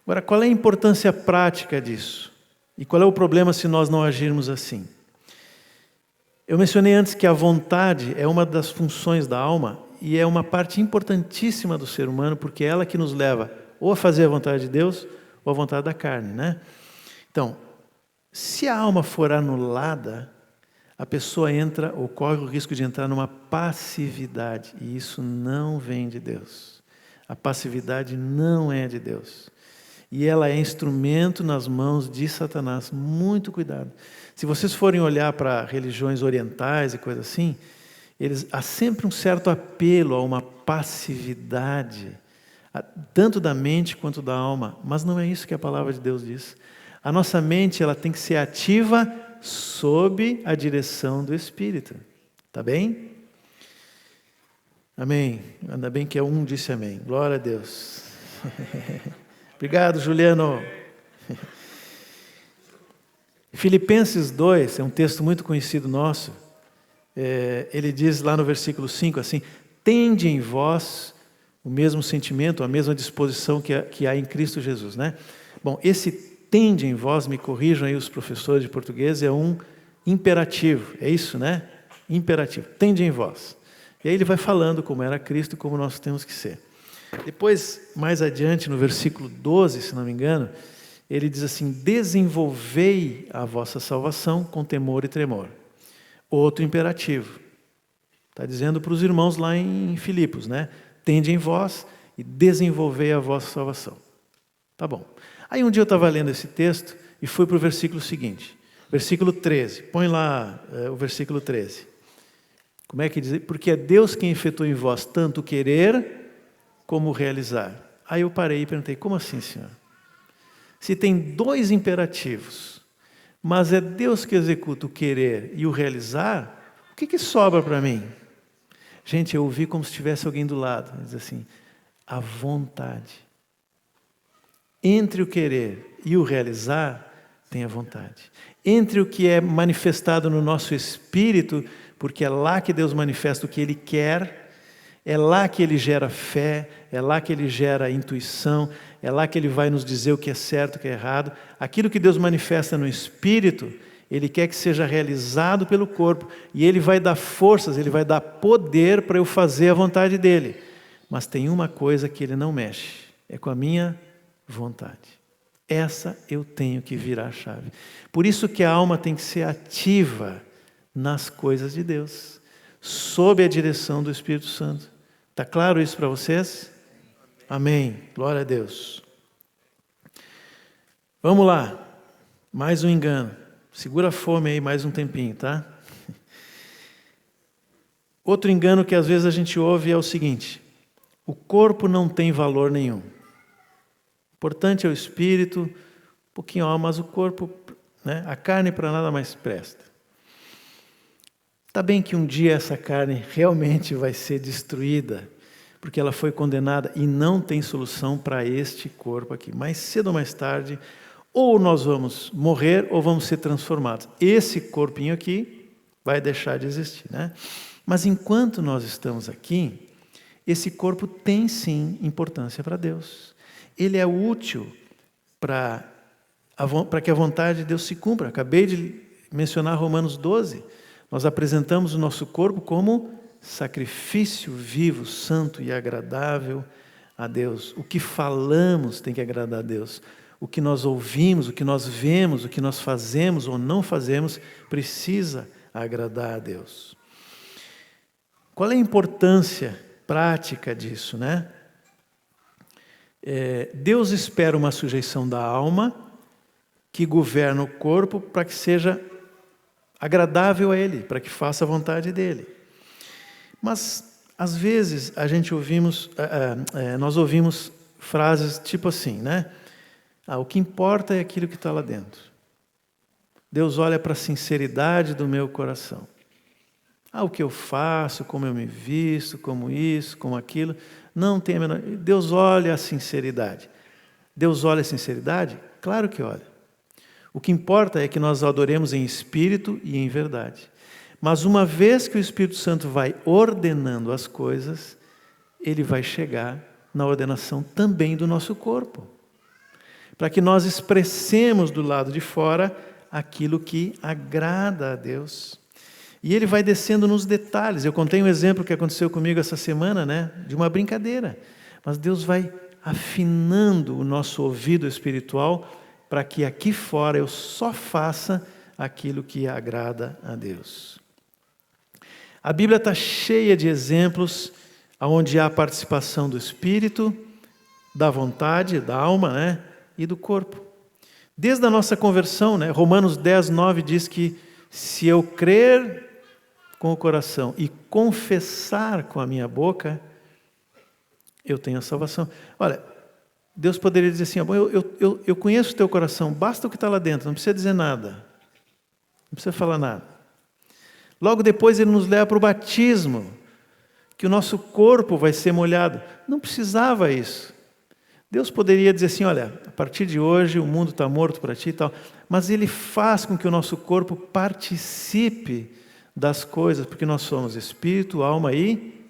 [SPEAKER 1] Agora, qual é a importância prática disso? E qual é o problema se nós não agirmos assim? Eu mencionei antes que a vontade é uma das funções da alma e é uma parte importantíssima do ser humano, porque é ela que nos leva ou a fazer a vontade de Deus, ou a vontade da carne, né? Então, se a alma for anulada, a pessoa entra ou corre o risco de entrar numa passividade, e isso não vem de Deus. A passividade não é de Deus. E ela é instrumento nas mãos de Satanás. Muito cuidado. Se vocês forem olhar para religiões orientais e coisas assim, há sempre um certo apelo a uma passividade, tanto da mente quanto da alma, mas não é isso que a palavra de Deus diz. A nossa mente ela tem que ser ativa sob a direção do Espírito. Tá bem? Amém. Ainda bem que um disse amém. Glória a Deus. Obrigado, Juliano. Filipenses 2, é um texto muito conhecido nosso. Ele diz lá no versículo 5 assim: tende em vós o mesmo sentimento, a mesma disposição que há em Cristo Jesus, né? Bom, esse tende em vós, me corrijam aí os professores de português, é um imperativo, é isso, né? Imperativo, tende em vós. E aí ele vai falando como era Cristo e como nós temos que ser. Depois, mais adiante, no versículo 12, se não me engano, ele diz assim: desenvolvei a vossa salvação com temor e tremor. Outro imperativo. Está dizendo para os irmãos lá em Filipos, né? Tende em vós e desenvolvei a vossa salvação. Tá bom. Aí um dia eu estava lendo esse texto e fui para o versículo seguinte. Versículo 13. Põe lá o versículo 13. Como é que diz? Porque é Deus quem efetua em vós tanto querer como realizar. Aí eu parei e perguntei: como assim, Senhor? Se tem dois imperativos, mas é Deus que executa o querer e o realizar, o que sobra para mim? Gente, eu ouvi como se tivesse alguém do lado. Diz assim: a vontade. Entre o querer e o realizar, tem a vontade. Entre o que é manifestado no nosso espírito, porque é lá que Deus manifesta o que Ele quer, é lá que Ele gera fé, é lá que Ele gera intuição, é lá que Ele vai nos dizer o que é certo, o que é errado. Aquilo que Deus manifesta no Espírito, Ele quer que seja realizado pelo corpo, e Ele vai dar forças, Ele vai dar poder para eu fazer a vontade dEle. Mas tem uma coisa que Ele não mexe, é com a minha vontade. Essa eu tenho que virar a chave. Por isso que a alma tem que ser ativa nas coisas de Deus, sob a direção do Espírito Santo. Está claro isso para vocês? Amém. Glória a Deus. Vamos lá. Mais um engano. Segura a fome aí mais um tempinho, tá? Outro engano que às vezes a gente ouve é o seguinte: o corpo não tem valor nenhum. O importante é o espírito, um pouquinho a alma, mas o corpo, né? A carne para nada mais presta. Está bem que um dia essa carne realmente vai ser destruída, porque ela foi condenada e não tem solução para este corpo aqui. Mais cedo ou mais tarde, ou nós vamos morrer ou vamos ser transformados. Esse corpinho aqui vai deixar de existir, né? Mas enquanto nós estamos aqui, esse corpo tem sim importância para Deus. Ele é útil para que a vontade de Deus se cumpra. Acabei de mencionar Romanos 12. Nós apresentamos o nosso corpo como sacrifício vivo, santo e agradável a Deus. O que falamos tem que agradar a Deus. O que nós ouvimos, o que nós vemos, o que nós fazemos ou não fazemos, precisa agradar a Deus. Qual é a importância prática disso, né? Deus espera uma sujeição da alma que governa o corpo para que seja agradável a Ele, para que faça a vontade dEle. Mas, às vezes, nós ouvimos frases tipo assim, né? O que importa é aquilo que está lá dentro. Deus olha para a sinceridade do meu coração. O que eu faço, como eu me visto, como isso, como aquilo, não tem a menor... Deus olha a sinceridade. Deus olha a sinceridade? Claro que olha. O que importa é que nós o adoremos em espírito e em verdade. Mas uma vez que o Espírito Santo vai ordenando as coisas, ele vai chegar na ordenação também do nosso corpo, para que nós expressemos do lado de fora aquilo que agrada a Deus. E ele vai descendo nos detalhes. Eu contei um exemplo que aconteceu comigo essa semana, né, de uma brincadeira. Mas Deus vai afinando o nosso ouvido espiritual para que aqui fora eu só faça aquilo que agrada a Deus. A Bíblia está cheia de exemplos onde há a participação do Espírito, da vontade, da alma, né, e do corpo. Desde a nossa conversão, né, Romanos 10, 9 diz que se eu crer com o coração e confessar com a minha boca, eu tenho a salvação. Olha, Deus poderia dizer assim, eu conheço o teu coração, basta o que está lá dentro, não precisa dizer nada, não precisa falar nada. Logo depois Ele nos leva para o batismo, que o nosso corpo vai ser molhado. Não precisava isso. Deus poderia dizer assim, olha, a partir de hoje o mundo está morto para ti e tal, mas Ele faz com que o nosso corpo participe das coisas, porque nós somos espírito, alma e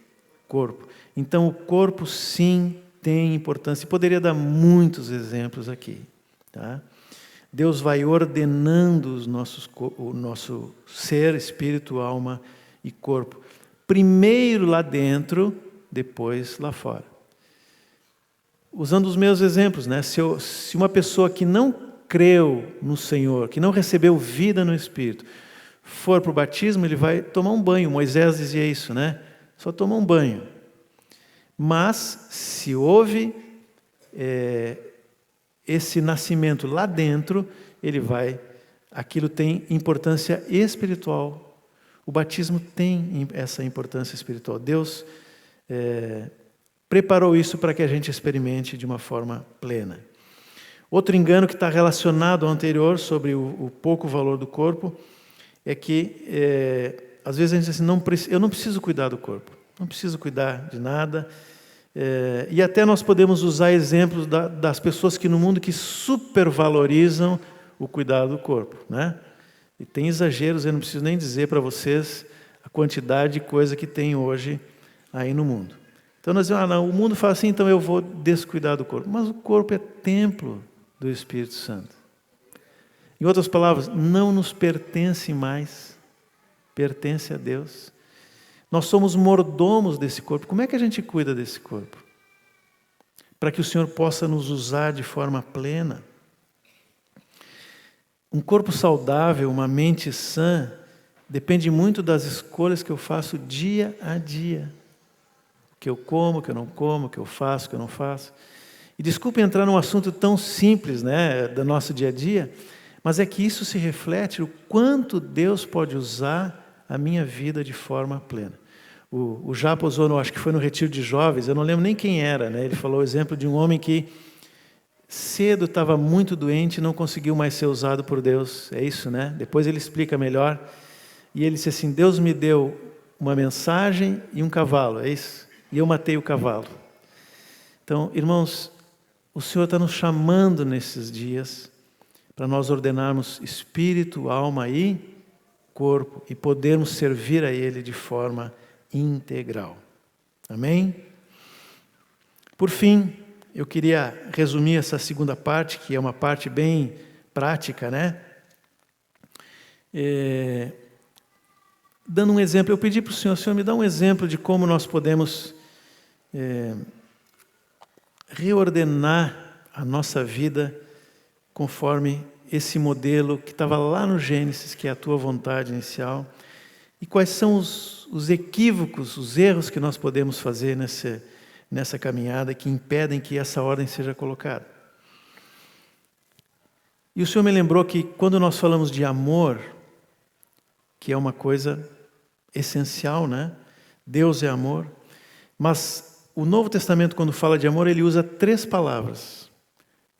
[SPEAKER 1] corpo. Então o corpo sim tem importância, e poderia dar muitos exemplos aqui. Tá? Deus vai ordenando o nosso ser, espírito, alma e corpo. Primeiro lá dentro, depois lá fora. Usando os meus exemplos, né? Se uma pessoa que não creu no Senhor, que não recebeu vida no Espírito, for para o batismo, ele vai tomar um banho. Moisés dizia isso, né? Só toma um banho. Mas, se houve esse nascimento lá dentro, aquilo tem importância espiritual. O batismo tem essa importância espiritual. Deus preparou isso para que a gente experimente de uma forma plena. Outro engano que está relacionado ao anterior, sobre o pouco valor do corpo, é que, às vezes a gente diz assim, eu não preciso cuidar do corpo, não preciso cuidar de nada. E até nós podemos usar exemplos das pessoas que no mundo que supervalorizam o cuidado do corpo, né? E tem exageros, eu não preciso nem dizer para vocês a quantidade de coisa que tem hoje aí no mundo. Então nós dizemos, não, o mundo fala assim, então eu vou descuidar do corpo. Mas o corpo é templo do Espírito Santo. Em outras palavras, não nos pertence mais, pertence a Deus. Nós somos mordomos desse corpo. Como é que a gente cuida desse corpo? Para que o Senhor possa nos usar de forma plena. Um corpo saudável, uma mente sã, depende muito das escolhas que eu faço dia a dia. O que eu como, o que eu não como, o que eu faço, o que eu não faço. E desculpe entrar num assunto tão simples, né, do nosso dia a dia, mas é que isso se reflete o quanto Deus pode usar a minha vida de forma plena. O Japa usou, acho que foi no retiro de jovens, eu não lembro nem quem era, né? Ele falou o exemplo de um homem que cedo estava muito doente e não conseguiu mais ser usado por Deus. É isso, né? Depois ele explica melhor. E ele disse assim, Deus me deu uma mensagem e um cavalo, é isso? E eu matei o cavalo. Então, irmãos, o Senhor está nos chamando nesses dias para nós ordenarmos espírito, alma e corpo e podermos servir a Ele de forma integral. Amém? Por fim, eu queria resumir essa segunda parte, que é uma parte bem prática, né? Dando um exemplo, eu pedi para o Senhor me dá um exemplo de como nós podemos reordenar a nossa vida conforme esse modelo que estava lá no Gênesis, que é a tua vontade inicial. E quais são os equívocos, os erros que nós podemos fazer nessa caminhada que impedem que essa ordem seja colocada. E o Senhor me lembrou que quando nós falamos de amor, que é uma coisa essencial, né? Deus é amor. Mas o Novo Testamento, quando fala de amor, ele usa 3 palavras.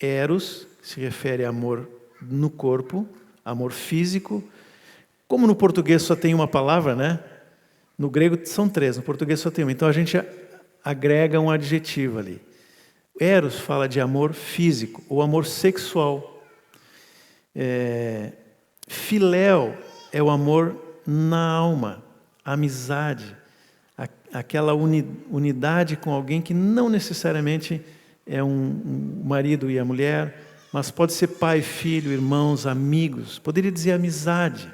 [SPEAKER 1] Eros, que se refere a amor no corpo, amor físico. Como no português só tem uma palavra, né? No grego são 3, no português só tem uma. Então a gente agrega um adjetivo ali. Eros fala de amor físico, ou amor sexual. Filéu é o amor na alma, amizade, aquela unidade com alguém que não necessariamente é um marido e a mulher, mas pode ser pai, filho, irmãos, amigos, poderia dizer amizade.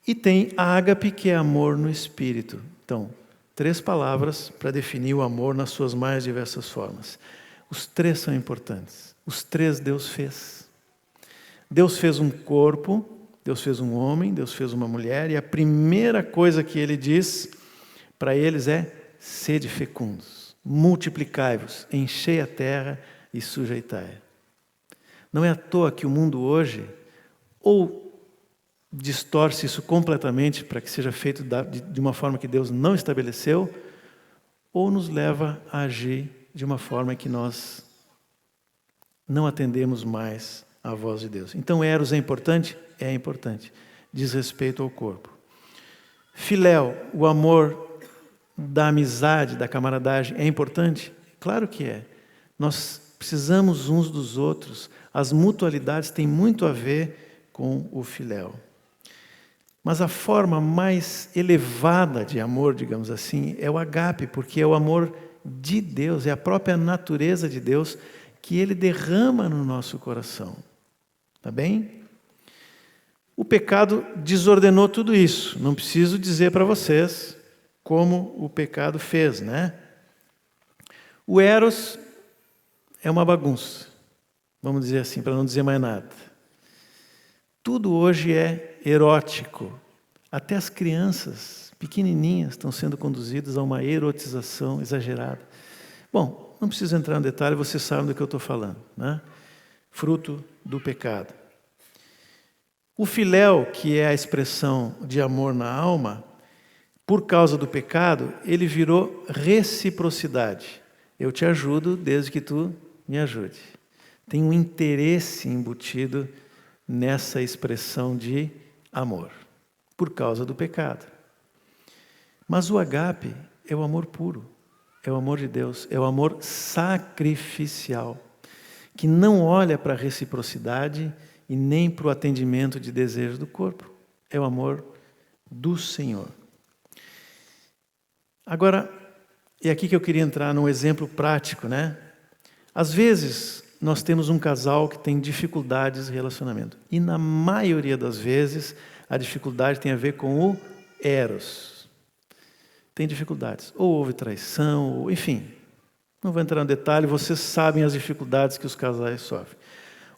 [SPEAKER 1] E tem ágape, que é amor no espírito. Então, 3 palavras para definir o amor nas suas mais diversas formas. Os 3 são importantes. Os 3 Deus fez. Deus fez um corpo, Deus fez um homem, Deus fez uma mulher, e a primeira coisa que Ele diz para eles é: sede fecundos, multiplicai-vos, enchei a terra e sujeitai-a. Não é à toa que o mundo hoje ou distorce isso completamente para que seja feito de uma forma que Deus não estabeleceu, ou nos leva a agir de uma forma que nós não atendemos mais à voz de Deus. Então, eros é importante? É importante. Diz respeito ao corpo. Filéu, o amor da amizade, da camaradagem, é importante? Claro que é. Nós precisamos uns dos outros. As mutualidades têm muito a ver com o filéu. Mas a forma mais elevada de amor, digamos assim, é o agape, porque é o amor de Deus, é a própria natureza de Deus que Ele derrama no nosso coração. Tá bem? O pecado desordenou tudo isso. Não preciso dizer para vocês como o pecado fez, né? O eros é uma bagunça, vamos dizer assim, para não dizer mais nada. Tudo hoje é erótico. Até as crianças pequenininhas estão sendo conduzidas a uma erotização exagerada. Bom, não preciso entrar no detalhe, vocês sabem do que eu estou falando, né? Fruto do pecado. O filéu, que é a expressão de amor na alma, por causa do pecado, ele virou reciprocidade. Eu te ajudo desde que tu me ajude. Tem um interesse embutido nessa expressão de amor, por causa do pecado. Mas o agape é o amor puro, é o amor de Deus, é o amor sacrificial, que não olha para a reciprocidade e nem para o atendimento de desejos do corpo. É o amor do Senhor. Agora, é aqui que eu queria entrar num exemplo prático, né? Às vezes, nós temos um casal que tem dificuldades de relacionamento. E na maioria das vezes, a dificuldade tem a ver com o eros. Tem dificuldades. Ou houve traição, ou, enfim. Não vou entrar no detalhe, vocês sabem as dificuldades que os casais sofrem.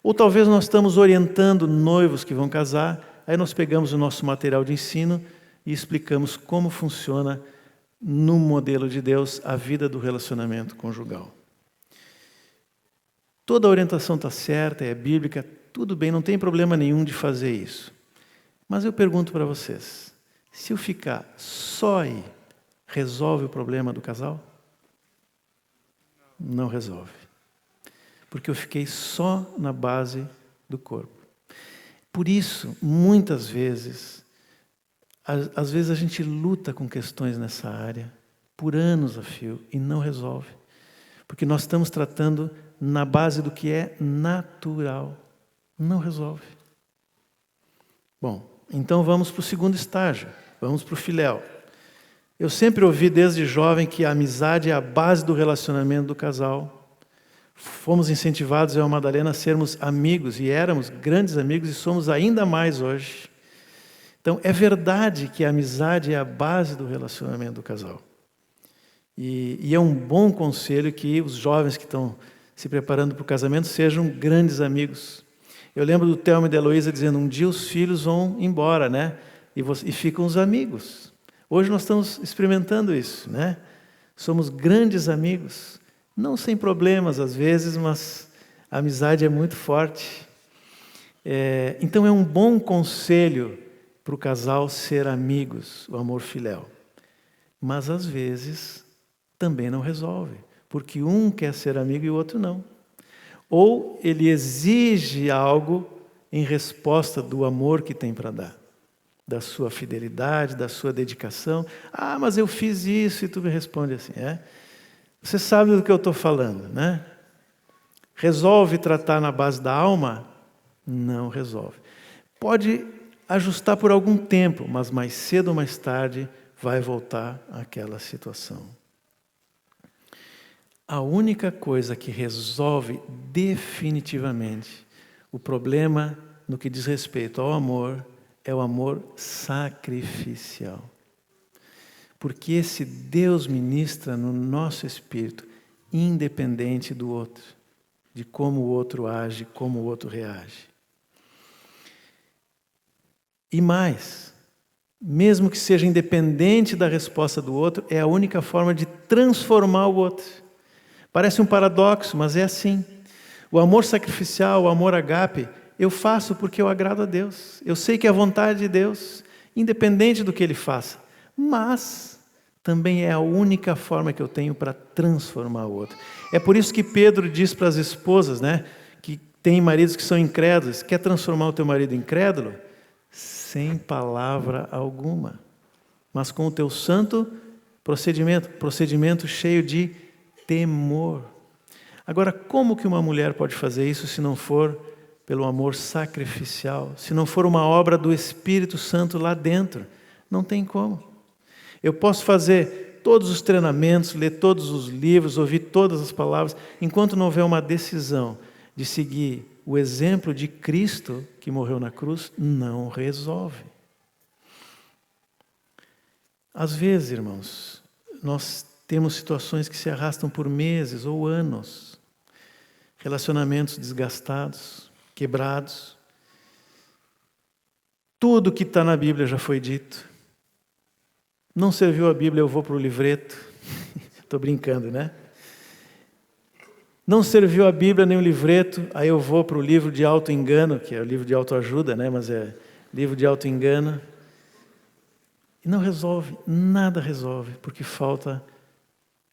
[SPEAKER 1] Ou talvez nós estamos orientando noivos que vão casar, aí nós pegamos o nosso material de ensino e explicamos como funciona no modelo de Deus a vida do relacionamento conjugal. Toda a orientação está certa, é bíblica, tudo bem, não tem problema nenhum de fazer isso. Mas eu pergunto para vocês, se eu ficar só aí, resolve o problema do casal? Não resolve. Porque eu fiquei só na base do corpo. Por isso, muitas vezes, às vezes a gente luta com questões nessa área, por anos a fio, e não resolve. Porque nós estamos tratando na base do que é natural. Não resolve. Bom, então vamos para o segundo estágio. Vamos para o filéu. Eu sempre ouvi desde jovem que a amizade é a base do relacionamento do casal. Fomos incentivados, eu e a Madalena, a sermos amigos, e éramos grandes amigos, e somos ainda mais hoje. Então, é verdade que a amizade é a base do relacionamento do casal. E é um bom conselho que os jovens que estão se preparando para o casamento sejam grandes amigos. Eu lembro do Thelma e da Heloísa dizendo, um dia os filhos vão embora, né? E ficam os amigos. Hoje nós estamos experimentando isso, né? Somos grandes amigos, não sem problemas às vezes, mas a amizade é muito forte. Então é um bom conselho para o casal ser amigos, o amor filéu. Mas às vezes também não resolve, porque um quer ser amigo e o outro não. Ou ele exige algo em resposta do amor que tem para dar, da sua fidelidade, da sua dedicação. Ah, mas eu fiz isso, e tu me responde assim, Você sabe do que eu estou falando, né? Resolve tratar na base da alma? Não resolve. Pode ajustar por algum tempo, mas mais cedo ou mais tarde vai voltar àquela situação. A única coisa que resolve definitivamente o problema no que diz respeito ao amor é o amor sacrificial. Porque esse Deus ministra no nosso espírito, independente do outro, de como o outro age, como o outro reage. E mais, mesmo que seja independente da resposta do outro, é a única forma de transformar o outro. Parece um paradoxo, mas é assim. O amor sacrificial, o amor agape, eu faço porque eu agrado a Deus. Eu sei que é a vontade de Deus, independente do que Ele faça. Mas também é a única forma que eu tenho para transformar o outro. É por isso que Pedro diz para as esposas, né, que tem maridos que são incrédulos, quer transformar o teu marido incrédulo? Sem palavra alguma, mas com o teu santo procedimento cheio de temor. Agora, como que uma mulher pode fazer isso se não for pelo amor sacrificial, se não for uma obra do Espírito Santo lá dentro? Não tem como. Eu posso fazer todos os treinamentos, ler todos os livros, ouvir todas as palavras, enquanto não houver uma decisão de seguir o exemplo de Cristo que morreu na cruz, não resolve. Às vezes, irmãos, nós temos situações que se arrastam por meses ou anos, relacionamentos desgastados, quebrados. Tudo que está na Bíblia já foi dito. Não serviu a Bíblia, eu vou para o livreto. Estou brincando, né? Não serviu a Bíblia nem o livreto, aí eu vou para o livro de auto-engano, que é o livro de autoajuda, né? Mas é livro de auto-engano. E não resolve, nada resolve, porque falta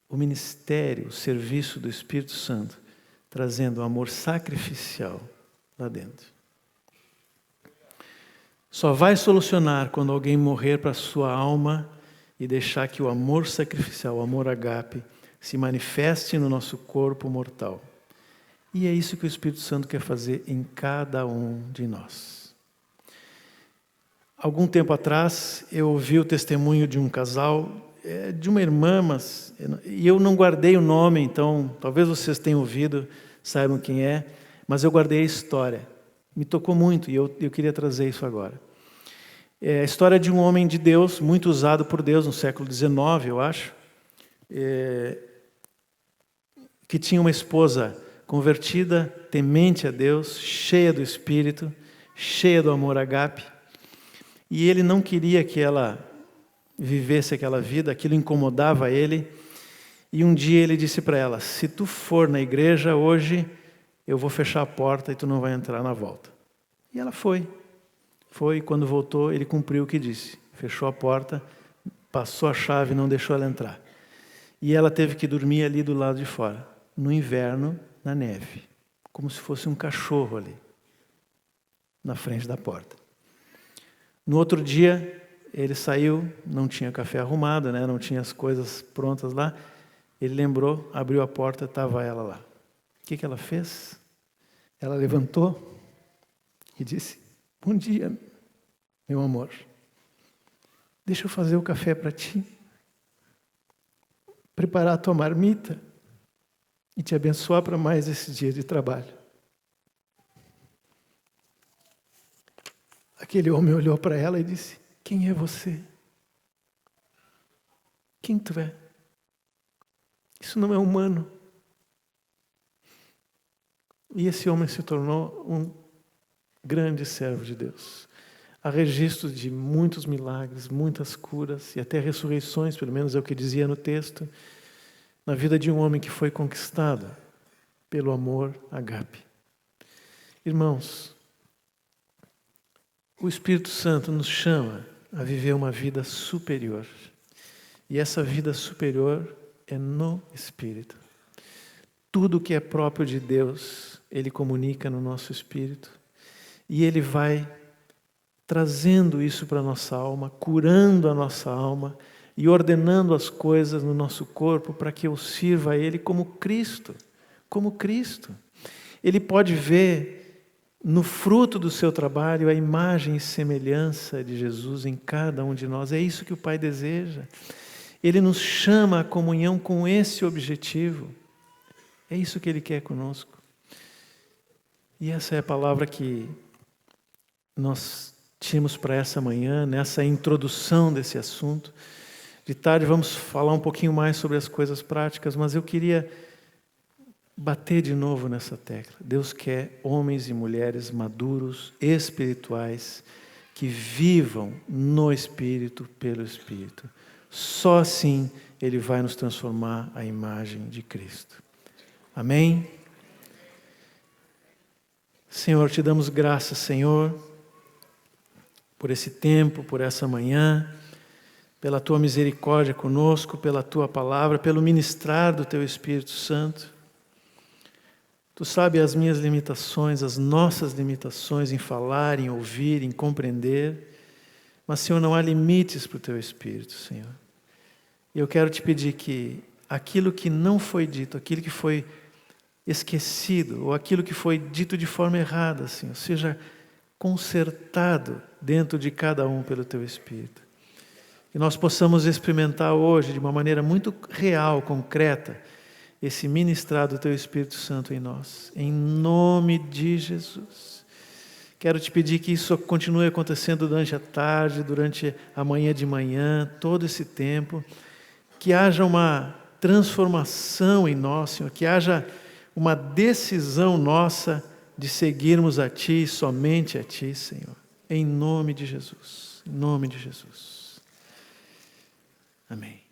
[SPEAKER 1] o ministério, o serviço do Espírito Santo, trazendo o amor sacrificial lá dentro. Só vai solucionar quando alguém morrer para a sua alma e deixar que o amor sacrificial, o amor agape, se manifeste no nosso corpo mortal. E é isso que o Espírito Santo quer fazer em cada um de nós. Algum tempo atrás, eu ouvi o testemunho de um casal, de uma irmã, e eu não guardei o nome, então talvez vocês tenham ouvido, saibam quem é, mas eu guardei a história. Me tocou muito e eu queria trazer isso agora. É a história de um homem de Deus, muito usado por Deus no século XIX, eu acho, que tinha uma esposa convertida, temente a Deus, cheia do Espírito, cheia do amor agape, e ele não queria que ela vivesse aquela vida, aquilo incomodava ele, e um dia ele disse para ela: se tu for na igreja hoje, eu vou fechar a porta e tu não vai entrar na volta. E ela foi, e quando voltou, ele cumpriu o que disse, fechou a porta, passou a chave e não deixou ela entrar. E ela teve que dormir ali do lado de fora, no inverno, na neve, como se fosse um cachorro ali, na frente da porta. No outro dia, ele saiu, não tinha café arrumado, né? Não tinha as coisas prontas lá. Ele lembrou, abriu a porta, estava ela lá. O que ela fez? Ela levantou e disse: bom dia, meu amor. Deixa eu fazer o café para ti, preparar a tua marmita e te abençoar para mais esse dia de trabalho. Aquele homem olhou para ela e disse: quem é você? Quem tu é? Isso não é humano. E esse homem se tornou um grande servo de Deus. Há registros de muitos milagres, muitas curas e até ressurreições, pelo menos é o que dizia no texto, na vida de um homem que foi conquistado pelo amor agape. Irmãos, o Espírito Santo nos chama a viver uma vida superior. E essa vida superior é no Espírito. Tudo que é próprio de Deus, Ele comunica no nosso espírito. E Ele vai trazendo isso para a nossa alma, curando a nossa alma e ordenando as coisas no nosso corpo para que eu sirva a Ele como Cristo. Como Cristo. Ele pode ver no fruto do seu trabalho a imagem e semelhança de Jesus em cada um de nós. É isso que o Pai deseja. Ele nos chama à comunhão com esse objetivo. É isso que Ele quer conosco. E essa é a palavra que nós tínhamos para essa manhã, nessa introdução desse assunto, De tarde vamos falar um pouquinho mais sobre as coisas práticas, mas eu queria bater de novo nessa tecla. Deus quer homens e mulheres maduros, espirituais, que vivam no Espírito, pelo Espírito. Só assim Ele vai nos transformar à imagem de Cristo. Amém? Senhor, te damos graças, Senhor, por esse tempo, por essa manhã, pela Tua misericórdia conosco, pela Tua palavra, pelo ministrar do Teu Espírito Santo. Tu sabes as minhas limitações, as nossas limitações em falar, em ouvir, em compreender, mas, Senhor, não há limites para o Teu Espírito, Senhor. E eu quero te pedir que aquilo que não foi dito, aquilo que foi esquecido, ou aquilo que foi dito de forma errada, Senhor, seja consertado dentro de cada um pelo Teu Espírito. Que nós possamos experimentar hoje, de uma maneira muito real, concreta, esse ministrar do Teu Espírito Santo em nós. Em nome de Jesus. Quero te pedir que isso continue acontecendo durante a tarde, durante a manhã de manhã, todo esse tempo. Que haja uma transformação em nós, Senhor, que haja uma decisão nossa de seguirmos a Ti, somente a Ti, Senhor. Em nome de Jesus. Em nome de Jesus. Amém.